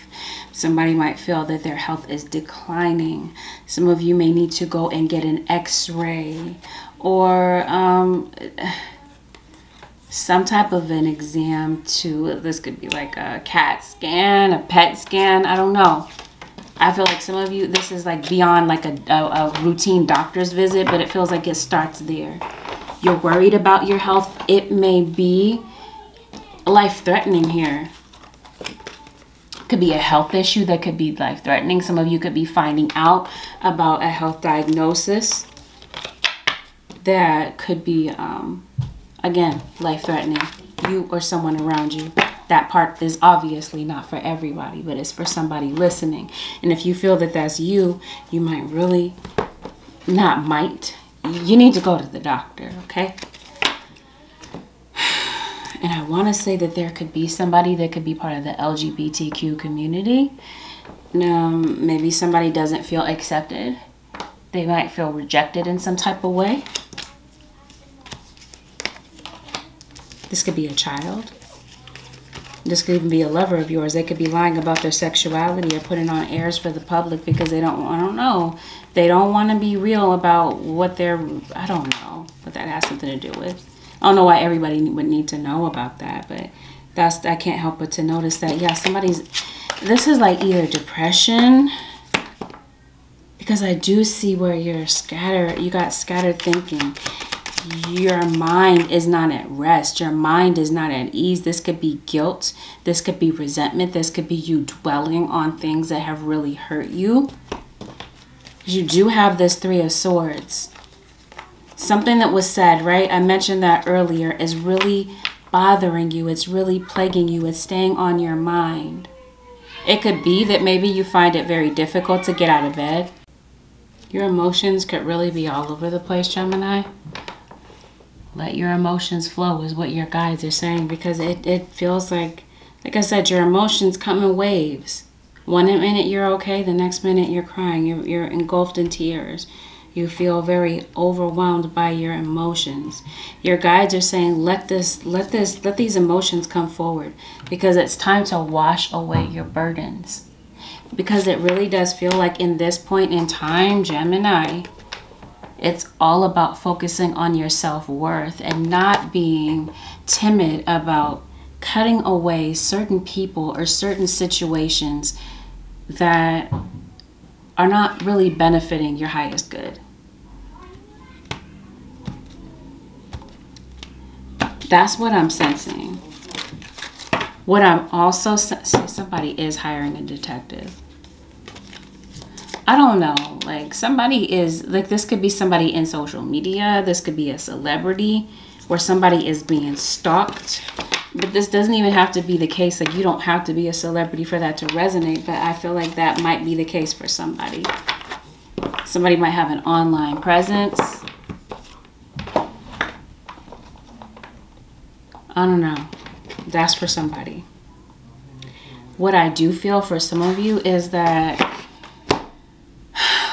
Somebody might feel that their health is declining. Some of you may need to go and get an x-ray or some type of an exam too. This could be like a CAT scan, a PET scan. I don't know. I feel like some of you, this is like beyond like a routine doctor's visit, but it feels like it starts there. You're worried about your health. It may be life-threatening here. Could be a health issue that could be life-threatening. Some of you could be finding out about a health diagnosis that could be, again, life-threatening. You or someone around you. That part is obviously not for everybody, but it's for somebody listening. And if you feel that that's you, you might really, you need to go to the doctor, okay? And I want to say that there could be somebody that could be part of the LGBTQ community. Maybe somebody doesn't feel accepted. They might feel rejected in some type of way. This could be a child. This could even be a lover of yours. They could be lying about their sexuality or putting on airs for the public because they don't, I don't know. They don't want to be real about what they're, I don't know what that has something to do with. I don't know why everybody would need to know about that, but I can't help but to notice that, yeah, this is like either depression, because I do see where you got scattered thinking. Your mind is not at rest. Your mind is not at ease. This could be guilt. This could be resentment. This could be you dwelling on things that have really hurt you. You do have this Three of Swords. Something that was said, right? I mentioned that earlier, is really bothering you. It's really plaguing you. It's staying on your mind. It could be that maybe you find it very difficult to get out of bed. Your emotions could really be all over the place, Gemini. Let your emotions flow is what your guides are saying, because it feels like I said, your emotions come in waves. One minute you're okay, the next minute you're crying. You're engulfed in tears. You feel very overwhelmed by your emotions. Your guides are saying, let these emotions come forward, because it's time to wash away your burdens. Because it really does feel like in this point in time, Gemini, it's all about focusing on your self-worth and not being timid about cutting away certain people or certain situations that are not really benefiting your highest good. That's what I'm sensing. What I'm also sensing, somebody is hiring a detective. I don't know, like somebody is, like this could be somebody in social media. This could be a celebrity where somebody is being stalked. But this doesn't even have to be the case. Like you don't have to be a celebrity for that to resonate. But I feel like that might be the case for somebody. Somebody might have an online presence. I don't know. That's for somebody. What I do feel for some of you is that,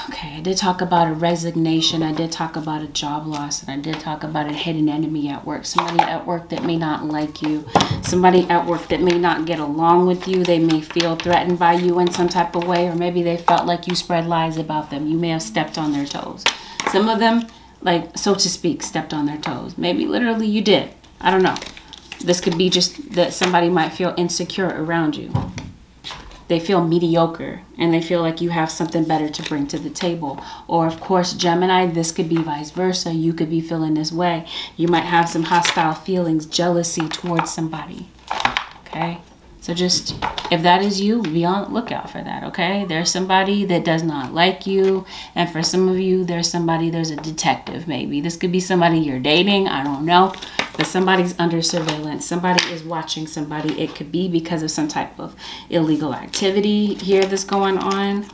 okay, I did talk about a resignation. I did talk about a job loss. And I did talk about a hidden enemy at work. Somebody at work that may not like you. Somebody at work that may not get along with you. They may feel threatened by you in some type of way. Or maybe they felt like you spread lies about them. You may have stepped on their toes. Some of them, like, so to speak, stepped on their toes. Maybe literally you did. I don't know. This could be just that somebody might feel insecure around you. They feel mediocre and they feel like you have something better to bring to the table. Or of course, Gemini, this could be vice versa. You could be feeling this way. You might have some hostile feelings, jealousy towards somebody. Okay? So just, if that is you, be on the lookout for that, okay? There's somebody that does not like you. And for some of you, there's a detective maybe. This could be somebody you're dating. I don't know. But somebody's under surveillance. Somebody is watching somebody. It could be because of some type of illegal activity here that's going on.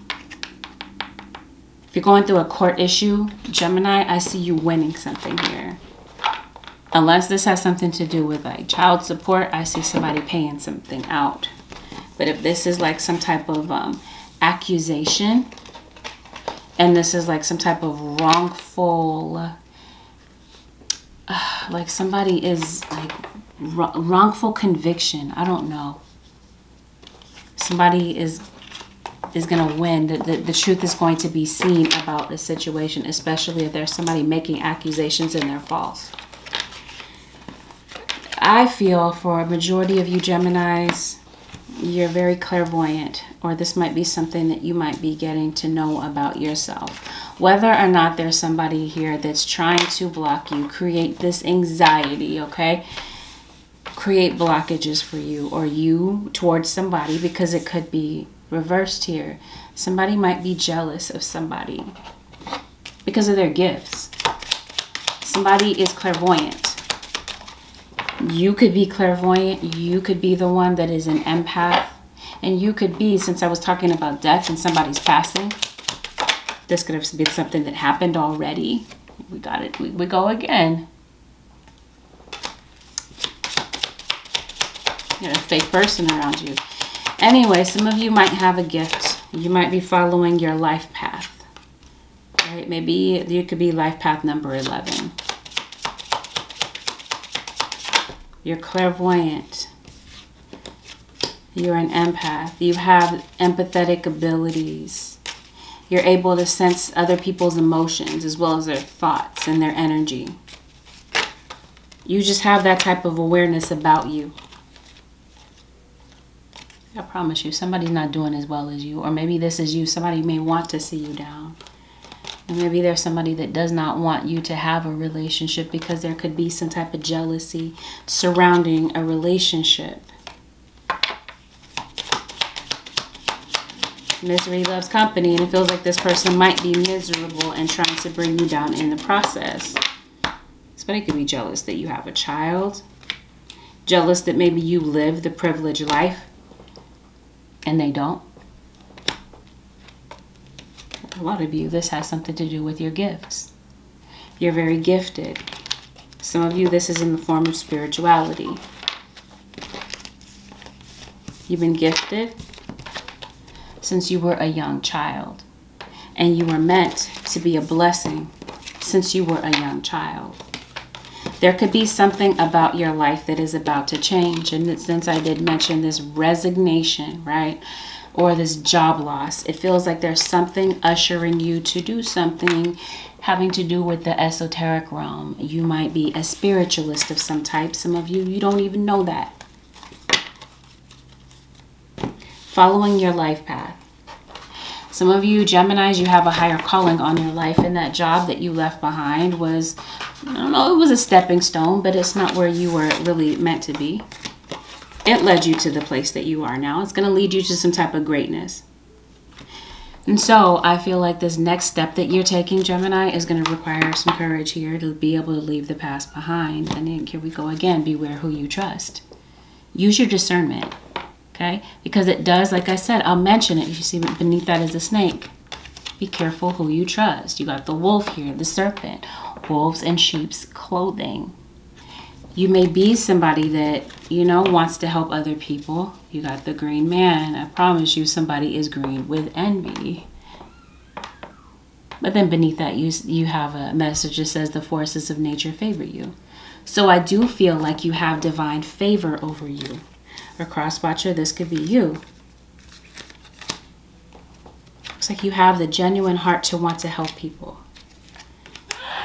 If you're going through a court issue, Gemini, I see you winning something here. Unless this has something to do with like child support, I see somebody paying something out. But if this is like some type of accusation, and this is like some type of wrongful, like somebody is like wrongful conviction. I don't know. Somebody is going to win. The truth is going to be seen about the situation, especially if there's somebody making accusations and they're false. I feel for a majority of you Geminis, you're very clairvoyant, or this might be something that you might be getting to know about yourself. Whether or not there's somebody here that's trying to block you, create this anxiety, okay? Create blockages for you, or you towards somebody, because it could be reversed here. Somebody might be jealous of somebody because of their gifts. Somebody is clairvoyant. You could be clairvoyant. You could be the one that is an empath. And you could be, since I was talking about death and somebody's passing, this could have been something that happened already. We got it. We go again. You got a fake person around you. Anyway, some of you might have a gift. You might be following your life path. Right? Maybe you could be life path number 11. You're clairvoyant. You're an empath. You have empathetic abilities. You're able to sense other people's emotions as well as their thoughts and their energy. You just have that type of awareness about you. I promise you, somebody's not doing as well as you. Or maybe this is you. Somebody may want to see you down. And maybe there's somebody that does not want you to have a relationship because there could be some type of jealousy surrounding a relationship. Misery loves company, and it feels like this person might be miserable and trying to bring you down in the process. Somebody could be jealous that you have a child. Jealous that maybe you live the privileged life and they don't. A lot of you, this has something to do with your gifts. You're very gifted. Some of you, this is in the form of spirituality. You've been gifted since you were a young child. And you were meant to be a blessing since you were a young child. There could be something about your life that is about to change. And since I did mention this resignation, right? Or this job loss, it feels like there's something ushering you to do something having to do with the esoteric realm. You might be a spiritualist of some type. Some of you, you don't even know that. Following your life path. Some of you Geminis, you have a higher calling on your life, and that job that you left behind was, I don't know, it was a stepping stone, but it's not where you were really meant to be. It led you to the place that you are now. It's going to lead you to some type of greatness. And so I feel like this next step that you're taking, Gemini, is going to require some courage here to be able to leave the past behind. And then here we go again. Beware who you trust. Use your discernment. Okay? Because it does, like I said, I'll mention it. You see beneath that is a snake. Be careful who you trust. You got the wolf here, the serpent. Wolves in sheep's clothing. You may be somebody that, you know, wants to help other people. You got the green man. I promise you somebody is green with envy. But then beneath that, you have a message that says the forces of nature favor you. So I do feel like you have divine favor over you. Or cross-watcher, this could be you. Looks like you have the genuine heart to want to help people.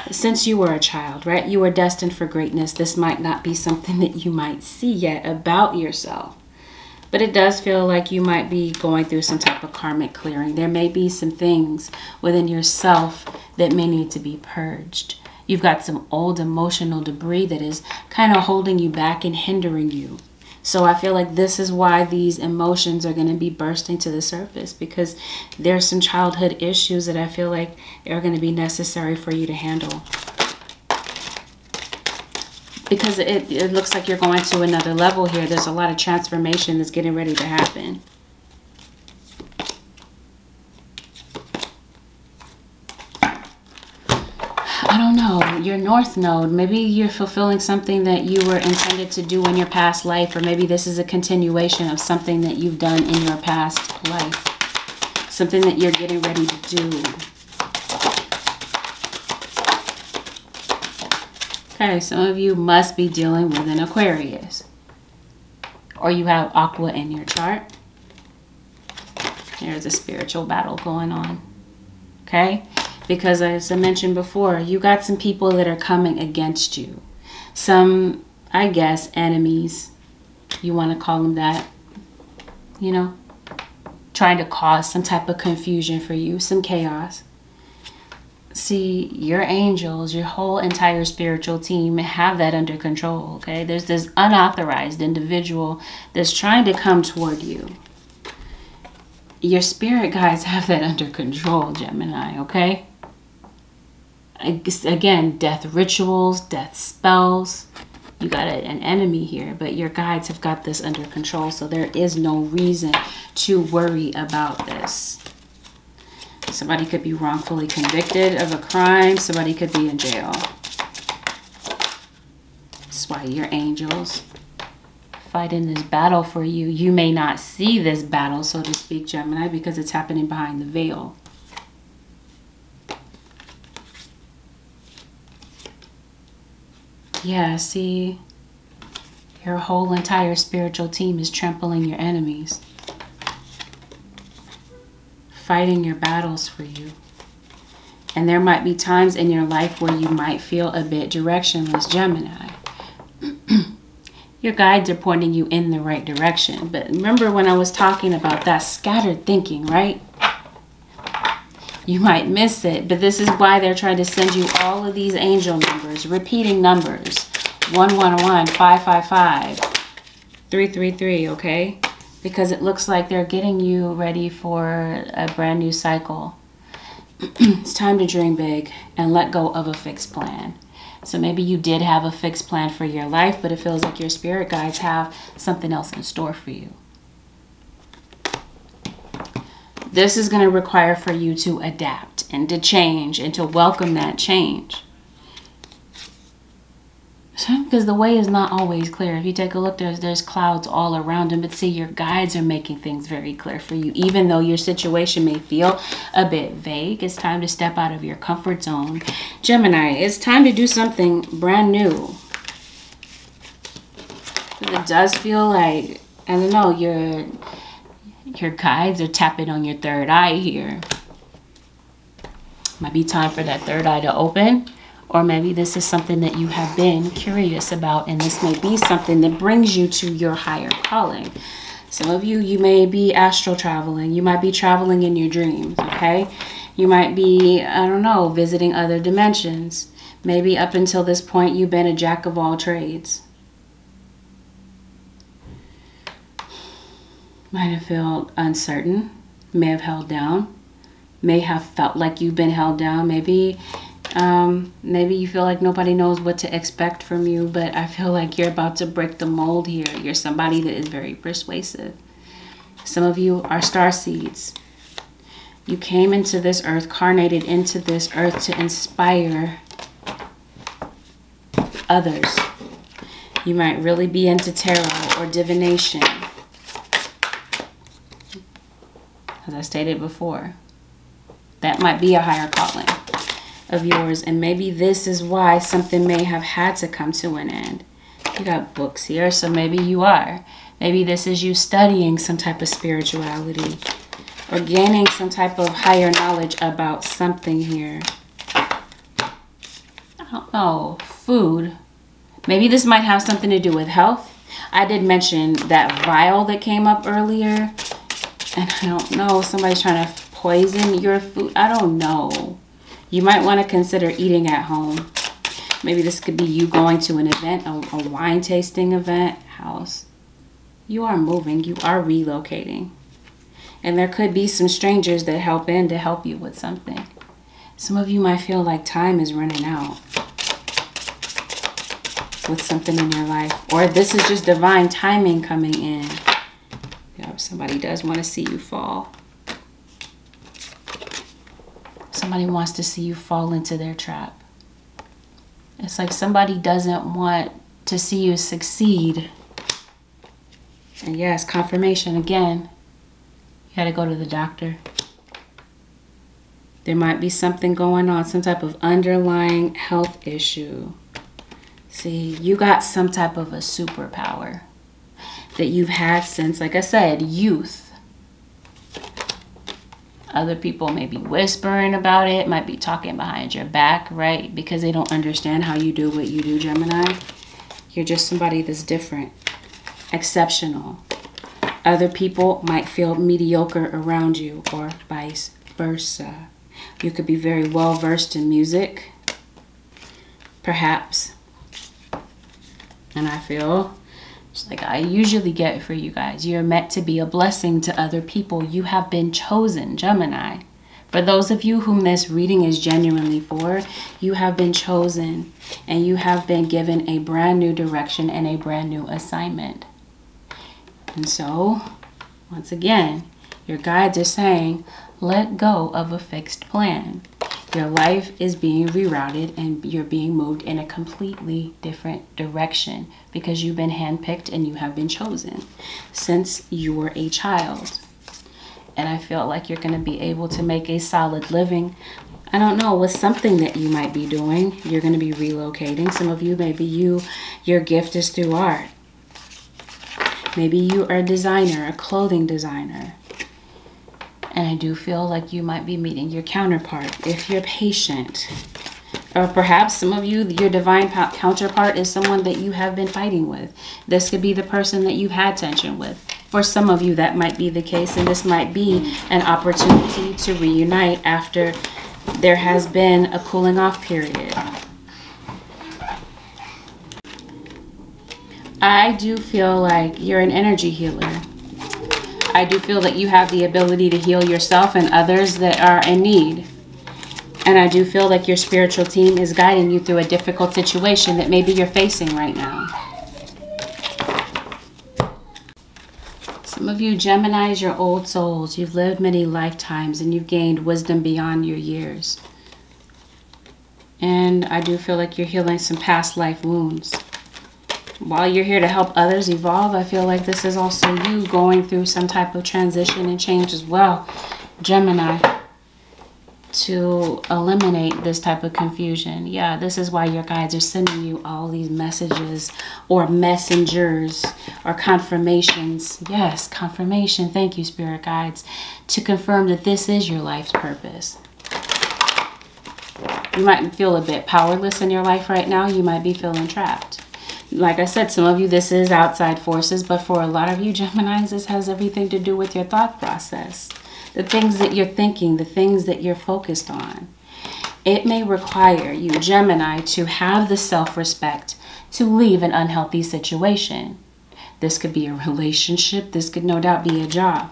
Since you were a child, right? You were destined for greatness. This might not be something that you might see yet about yourself. But it does feel like you might be going through some type of karmic clearing. There may be some things within yourself that may need to be purged. You've got some old emotional debris that is kind of holding you back and hindering you. So I feel like this is why these emotions are going to be bursting to the surface, because there's some childhood issues that I feel like are going to be necessary for you to handle. Because it looks like you're going to another level here. There's a lot of transformation that's getting ready to happen. your North Node. Maybe you're fulfilling something that you were intended to do in your past life, or maybe this is a continuation of something that you've done in your past life. Something that you're getting ready to do. Okay, some of you must be dealing with an Aquarius. Or you have Aqua in your chart. There's a spiritual battle going on. Okay? Because as I mentioned before, you got some people that are coming against you. Some, I guess, enemies. You want to call them that. You know? Trying to cause some type of confusion for you. Some chaos. See, your angels, your whole entire spiritual team have that under control, okay? There's this unauthorized individual that's trying to come toward you. Your spirit guides have that under control, Gemini, okay? Again, death rituals, death spells. You got an enemy here, but your guides have got this under control, so there is no reason to worry about this. Somebody could be wrongfully convicted of a crime. Somebody could be in jail. That's why your angels fighting this battle for you. You may not see this battle, so to speak, Gemini, because it's happening behind the veil. Yeah, see, your whole entire spiritual team is trampling your enemies. Fighting your battles for you. And there might be times in your life where you might feel a bit directionless, Gemini. Your guides are pointing you in the right direction. But remember when I was talking about that scattered thinking, right? You might miss it, but this is why they're trying to send you all of these angel numbers, repeating numbers. 111, 555, 333, okay? Because it looks like they're getting you ready for a brand new cycle. It's time to dream big and let go of a fixed plan. So maybe you did have a fixed plan for your life, but it feels like your spirit guides have something else in store for you. This is going to require for you to adapt and to change and to welcome that change. Because the way is not always clear. If you take a look, there's clouds all around them. But see, your guides are making things very clear for you. Even though your situation may feel a bit vague, it's time to step out of your comfort zone. Gemini, it's time to do something brand new. It does feel like, I don't know, your guides are tapping on your third eye here. Might be time for that third eye to open. Or maybe this is something that you have been curious about, and this may be something that brings you to your higher calling. Some of you, you may be astral traveling. You might be traveling in your dreams, okay? You might be, I don't know, visiting other dimensions. Maybe up until this point, you've been a jack of all trades. Might have felt uncertain, may have held down, may have felt like you've been held down. Maybe you feel like nobody knows what to expect from you, but I feel like you're about to break the mold here. You're somebody that is very persuasive. Some of you are star seeds. You came into this earth, carnated into this earth to inspire others. You might really be into tarot or divination. As I stated before, that might be a higher calling of yours, and maybe this is why something may have had to come to an end. You got books here, so maybe you are. Maybe this is you studying some type of spirituality or gaining some type of higher knowledge about something here. I don't know, food. Maybe this might have something to do with health. I did mention that vial that came up earlier, and I don't know, somebody's trying to poison your food. I don't know. You might want to consider eating at home. Maybe this could be you going to an event, a wine tasting event, house. You are moving. You are relocating. And there could be some strangers that help in to help you with something. Some of you might feel like time is running out with something in your life. Or this is just divine timing coming in. Yeah, somebody does want to see you fall. Somebody wants to see you fall into their trap. It's like somebody doesn't want to see you succeed. And yes, confirmation again. You got to go to the doctor. There might be something going on, some type of underlying health issue. See, you got some type of a superpower that you've had since, like I said, youth. Other people may be whispering about it, might be talking behind your back, right? Because they don't understand how you do what you do, Gemini. You're just somebody that's different, exceptional. Other people might feel mediocre around you, or vice versa. You could be very well versed in music, perhaps. And I feel, just like I usually get for you guys, you're meant to be a blessing to other people. You have been chosen, Gemini. For those of you whom this reading is genuinely for, you have been chosen and you have been given a brand new direction and a brand new assignment. And so, once again, your guides are saying, let go of a fixed plan. Your life is being rerouted and you're being moved in a completely different direction because you've been handpicked and you have been chosen since you were a child. And I feel like you're going to be able to make a solid living. I don't know, with something that you might be doing. You're going to be relocating. Some of you, maybe your gift is through art. Maybe you are a designer, a clothing designer. And I do feel like you might be meeting your counterpart if you're patient. Or perhaps some of you, your divine counterpart is someone that you have been fighting with. This could be the person that you've had tension with. For some of you, that might be the case. And this might be an opportunity to reunite after there has been a cooling off period. I do feel like you're an energy healer. I do feel that you have the ability to heal yourself and others that are in need. And I do feel like your spiritual team is guiding you through a difficult situation that maybe you're facing right now. Some of you Geminis, you're old souls. You've lived many lifetimes and you've gained wisdom beyond your years. And I do feel like you're healing some past life wounds. While you're here to help others evolve, I feel like this is also you going through some type of transition and change as well, Gemini, to eliminate this type of confusion. Yeah, this is why your guides are sending you all these messages or messengers or confirmations. Yes, confirmation. Thank you, spirit guides, to confirm that this is your life's purpose. You might feel a bit powerless in your life right now. You might be feeling trapped. Like I said, some of you, this is outside forces, but for a lot of you Geminis, this has everything to do with your thought process. The things that you're thinking, the things that you're focused on. It may require you, Gemini, to have the self-respect to leave an unhealthy situation. This could be a relationship. This could no doubt be a job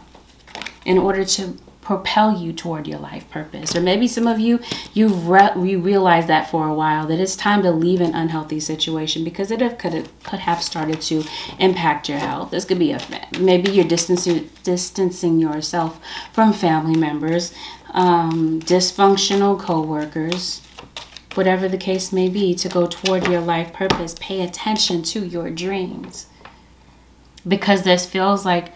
in order to propel you toward your life purpose. Or maybe some of you, you realize that for a while, that it's time to leave an unhealthy situation because it could have started to impact your health. This could be maybe you're distancing yourself from family members, dysfunctional co-workers, whatever the case may be, to go toward your life purpose. Pay attention to your dreams, because this feels like,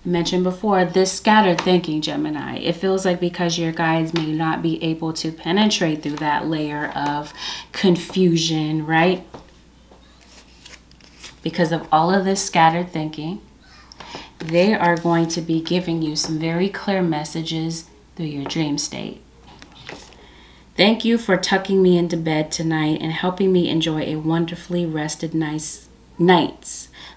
mentioned before, this scattered thinking, Gemini. It feels like because your guides may not be able to penetrate through that layer of confusion, right? Because of all of this scattered thinking, they are going to be giving you some very clear messages through your dream state. Thank you for tucking me into bed tonight and helping me enjoy a wonderfully rested night's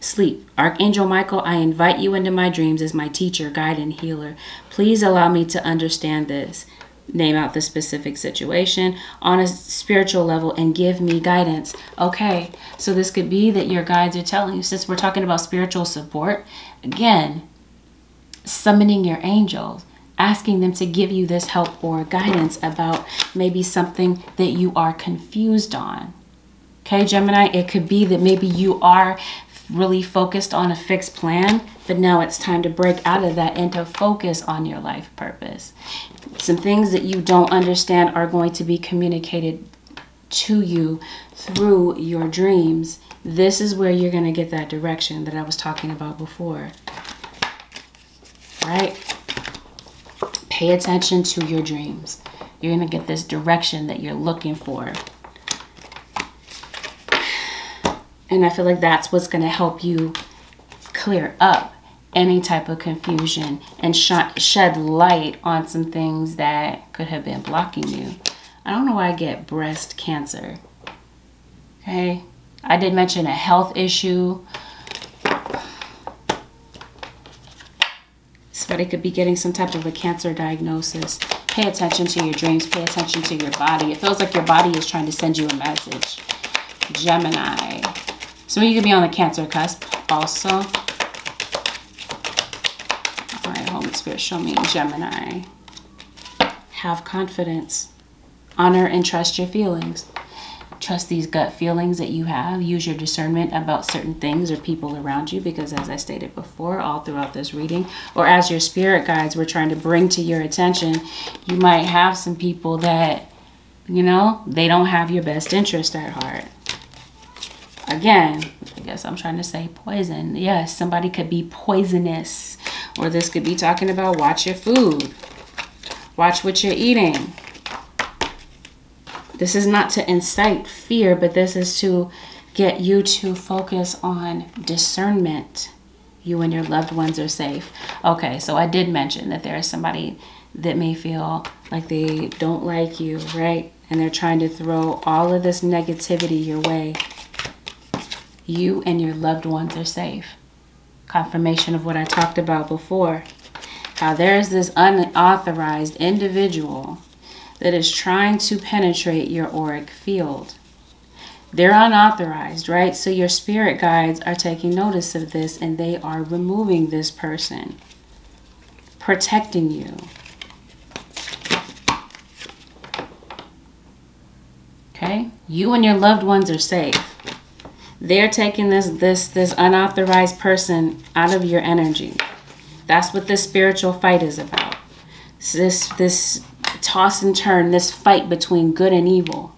sleep. Archangel Michael, I invite you into my dreams as my teacher, guide, and healer. Please allow me to understand this. Name out the specific situation on a spiritual level and give me guidance. Okay, so this could be that your guides are telling you, since we're talking about spiritual support, again, summoning your angels, asking them to give you this help or guidance about maybe something that you are confused on. Okay, Gemini, it could be that maybe you are really focused on a fixed plan, but now it's time to break out of that and to focus on your life purpose. Some things that you don't understand are going to be communicated to you through your dreams. This is where you're going to get that direction that I was talking about before. Right? Pay attention to your dreams. You're going to get this direction that you're looking for. And I feel like that's what's going to help you clear up any type of confusion and shed light on some things that could have been blocking you. I don't know why I get breast cancer. Okay. I did mention a health issue. Somebody could be getting some type of a cancer diagnosis. Pay attention to your dreams. Pay attention to your body. It feels like your body is trying to send you a message. Gemini. Some of you could be on the Cancer cusp also. All right, Holy Spirit, show me Gemini. Have confidence. Honor and trust your feelings. Trust these gut feelings that you have. Use your discernment about certain things or people around you, because as I stated before, all throughout this reading, or as your spirit guides were trying to bring to your attention, you might have some people that, you know, they don't have your best interest at heart. Again, I guess I'm trying to say poison. Yes, somebody could be poisonous, or this could be talking about watch your food. Watch what you're eating. This is not to incite fear, but this is to get you to focus on discernment. You and your loved ones are safe. Okay, so I did mention that there is somebody that may feel like they don't like you, right? And they're trying to throw all of this negativity your way. You and your loved ones are safe. Confirmation of what I talked about before. How there's this unauthorized individual that is trying to penetrate your auric field. They're unauthorized, right? So your spirit guides are taking notice of this, and they are removing this person, protecting you. Okay? You and your loved ones are safe. They're taking this unauthorized person out of your energy. That's what this spiritual fight is about. This toss and turn, this fight between good and evil.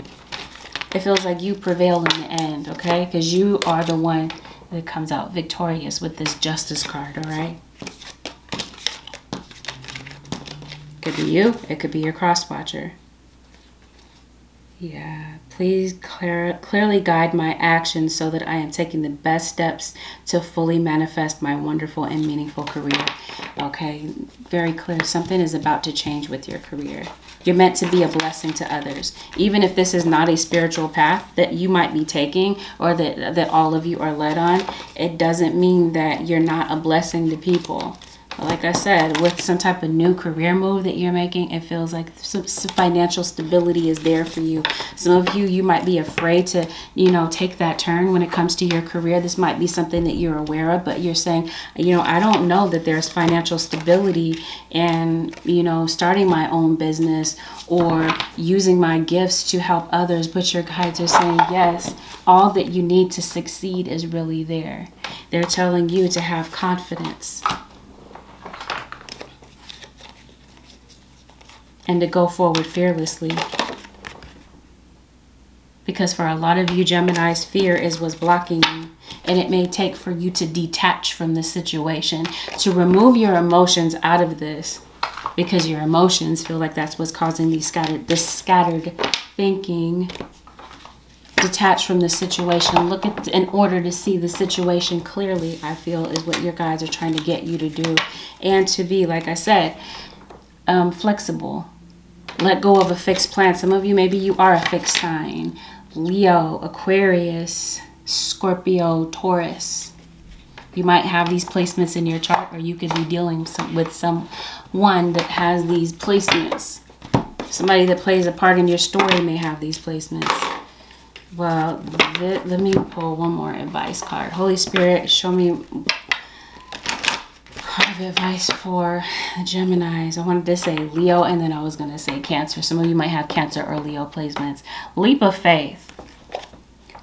It feels like you prevail in the end, okay? Because you are the one that comes out victorious with this justice card, all right? Could be you. It could be your cross-watcher. Yeah, please clearly guide my actions so that I am taking the best steps to fully manifest my wonderful and meaningful career. Okay, very clear. Something is about to change with your career. You're meant to be a blessing to others. Even if this is not a spiritual path that you might be taking, or that all of you are led on, it doesn't mean that you're not a blessing to people. Like I said, with some type of new career move that you're making, it feels like some financial stability is there for you. Some of you might be afraid to, you know, take that turn when it comes to your career. This might be something that you're aware of, but you're saying, you know, I don't know that there's financial stability in, you know, starting my own business or using my gifts to help others. But your guides are saying, yes, all that you need to succeed is really there. They're telling you to have confidence and to go forward fearlessly. Because for a lot of you, Geminis, fear is what's blocking you. And it may take for you to detach from the situation, to remove your emotions out of this. Because your emotions feel like that's what's causing this scattered thinking. Detach from the situation. Look at, in order to see the situation clearly, I feel is what your guides are trying to get you to do. And to be, like I said, flexible. Let go of a fixed plan. Some of you, maybe you are a fixed sign. Leo, Aquarius, Scorpio, Taurus. You might have these placements in your chart, or you could be dealing with someone that has these placements. Somebody that plays a part in your story may have these placements. Well, let me pull one more advice card. Holy Spirit, show me of advice for the Geminis. I wanted to say Leo, and then I was going to say Cancer. Some of you might have Cancer or Leo placements. Leap of faith.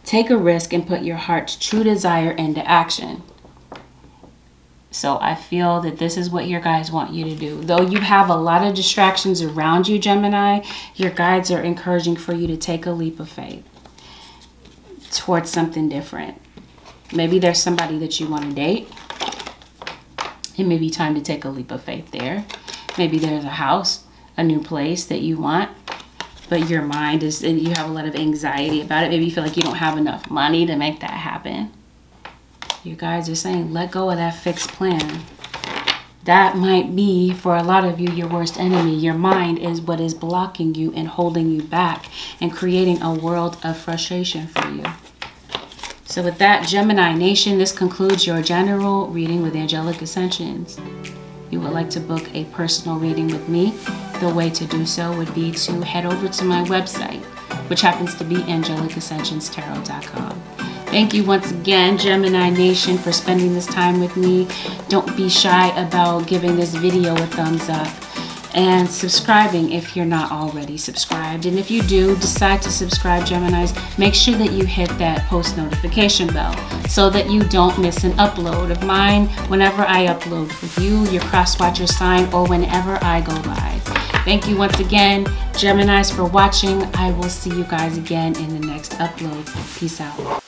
Take a risk and put your heart's true desire into action. So I feel that this is what your guides want you to do. Though you have a lot of distractions around you, Gemini, your guides are encouraging for you to take a leap of faith towards something different. Maybe there's somebody that you want to date. It may be time to take a leap of faith there. Maybe there's a house, a new place that you want, but your mind is, and you have a lot of anxiety about it. Maybe you feel like you don't have enough money to make that happen. You guys are saying, let go of that fixed plan. That might be, for a lot of you, your worst enemy. Your mind is what is blocking you and holding you back and creating a world of frustration for you. So with that, Gemini Nation, this concludes your general reading with Angelic Ascensions. If you would like to book a personal reading with me, the way to do so would be to head over to my website, which happens to be AngelicAscensionsTarot.com. Thank you once again, Gemini Nation, for spending this time with me. Don't be shy about giving this video a thumbs up and subscribing if you're not already subscribed. And if you do decide to subscribe, Geminis, make sure that you hit that post notification bell so that you don't miss an upload of mine whenever I upload for you, your cross watcher sign, or whenever I go live. Thank you once again, Geminis, for watching. I will see you guys again in the next upload. Peace out.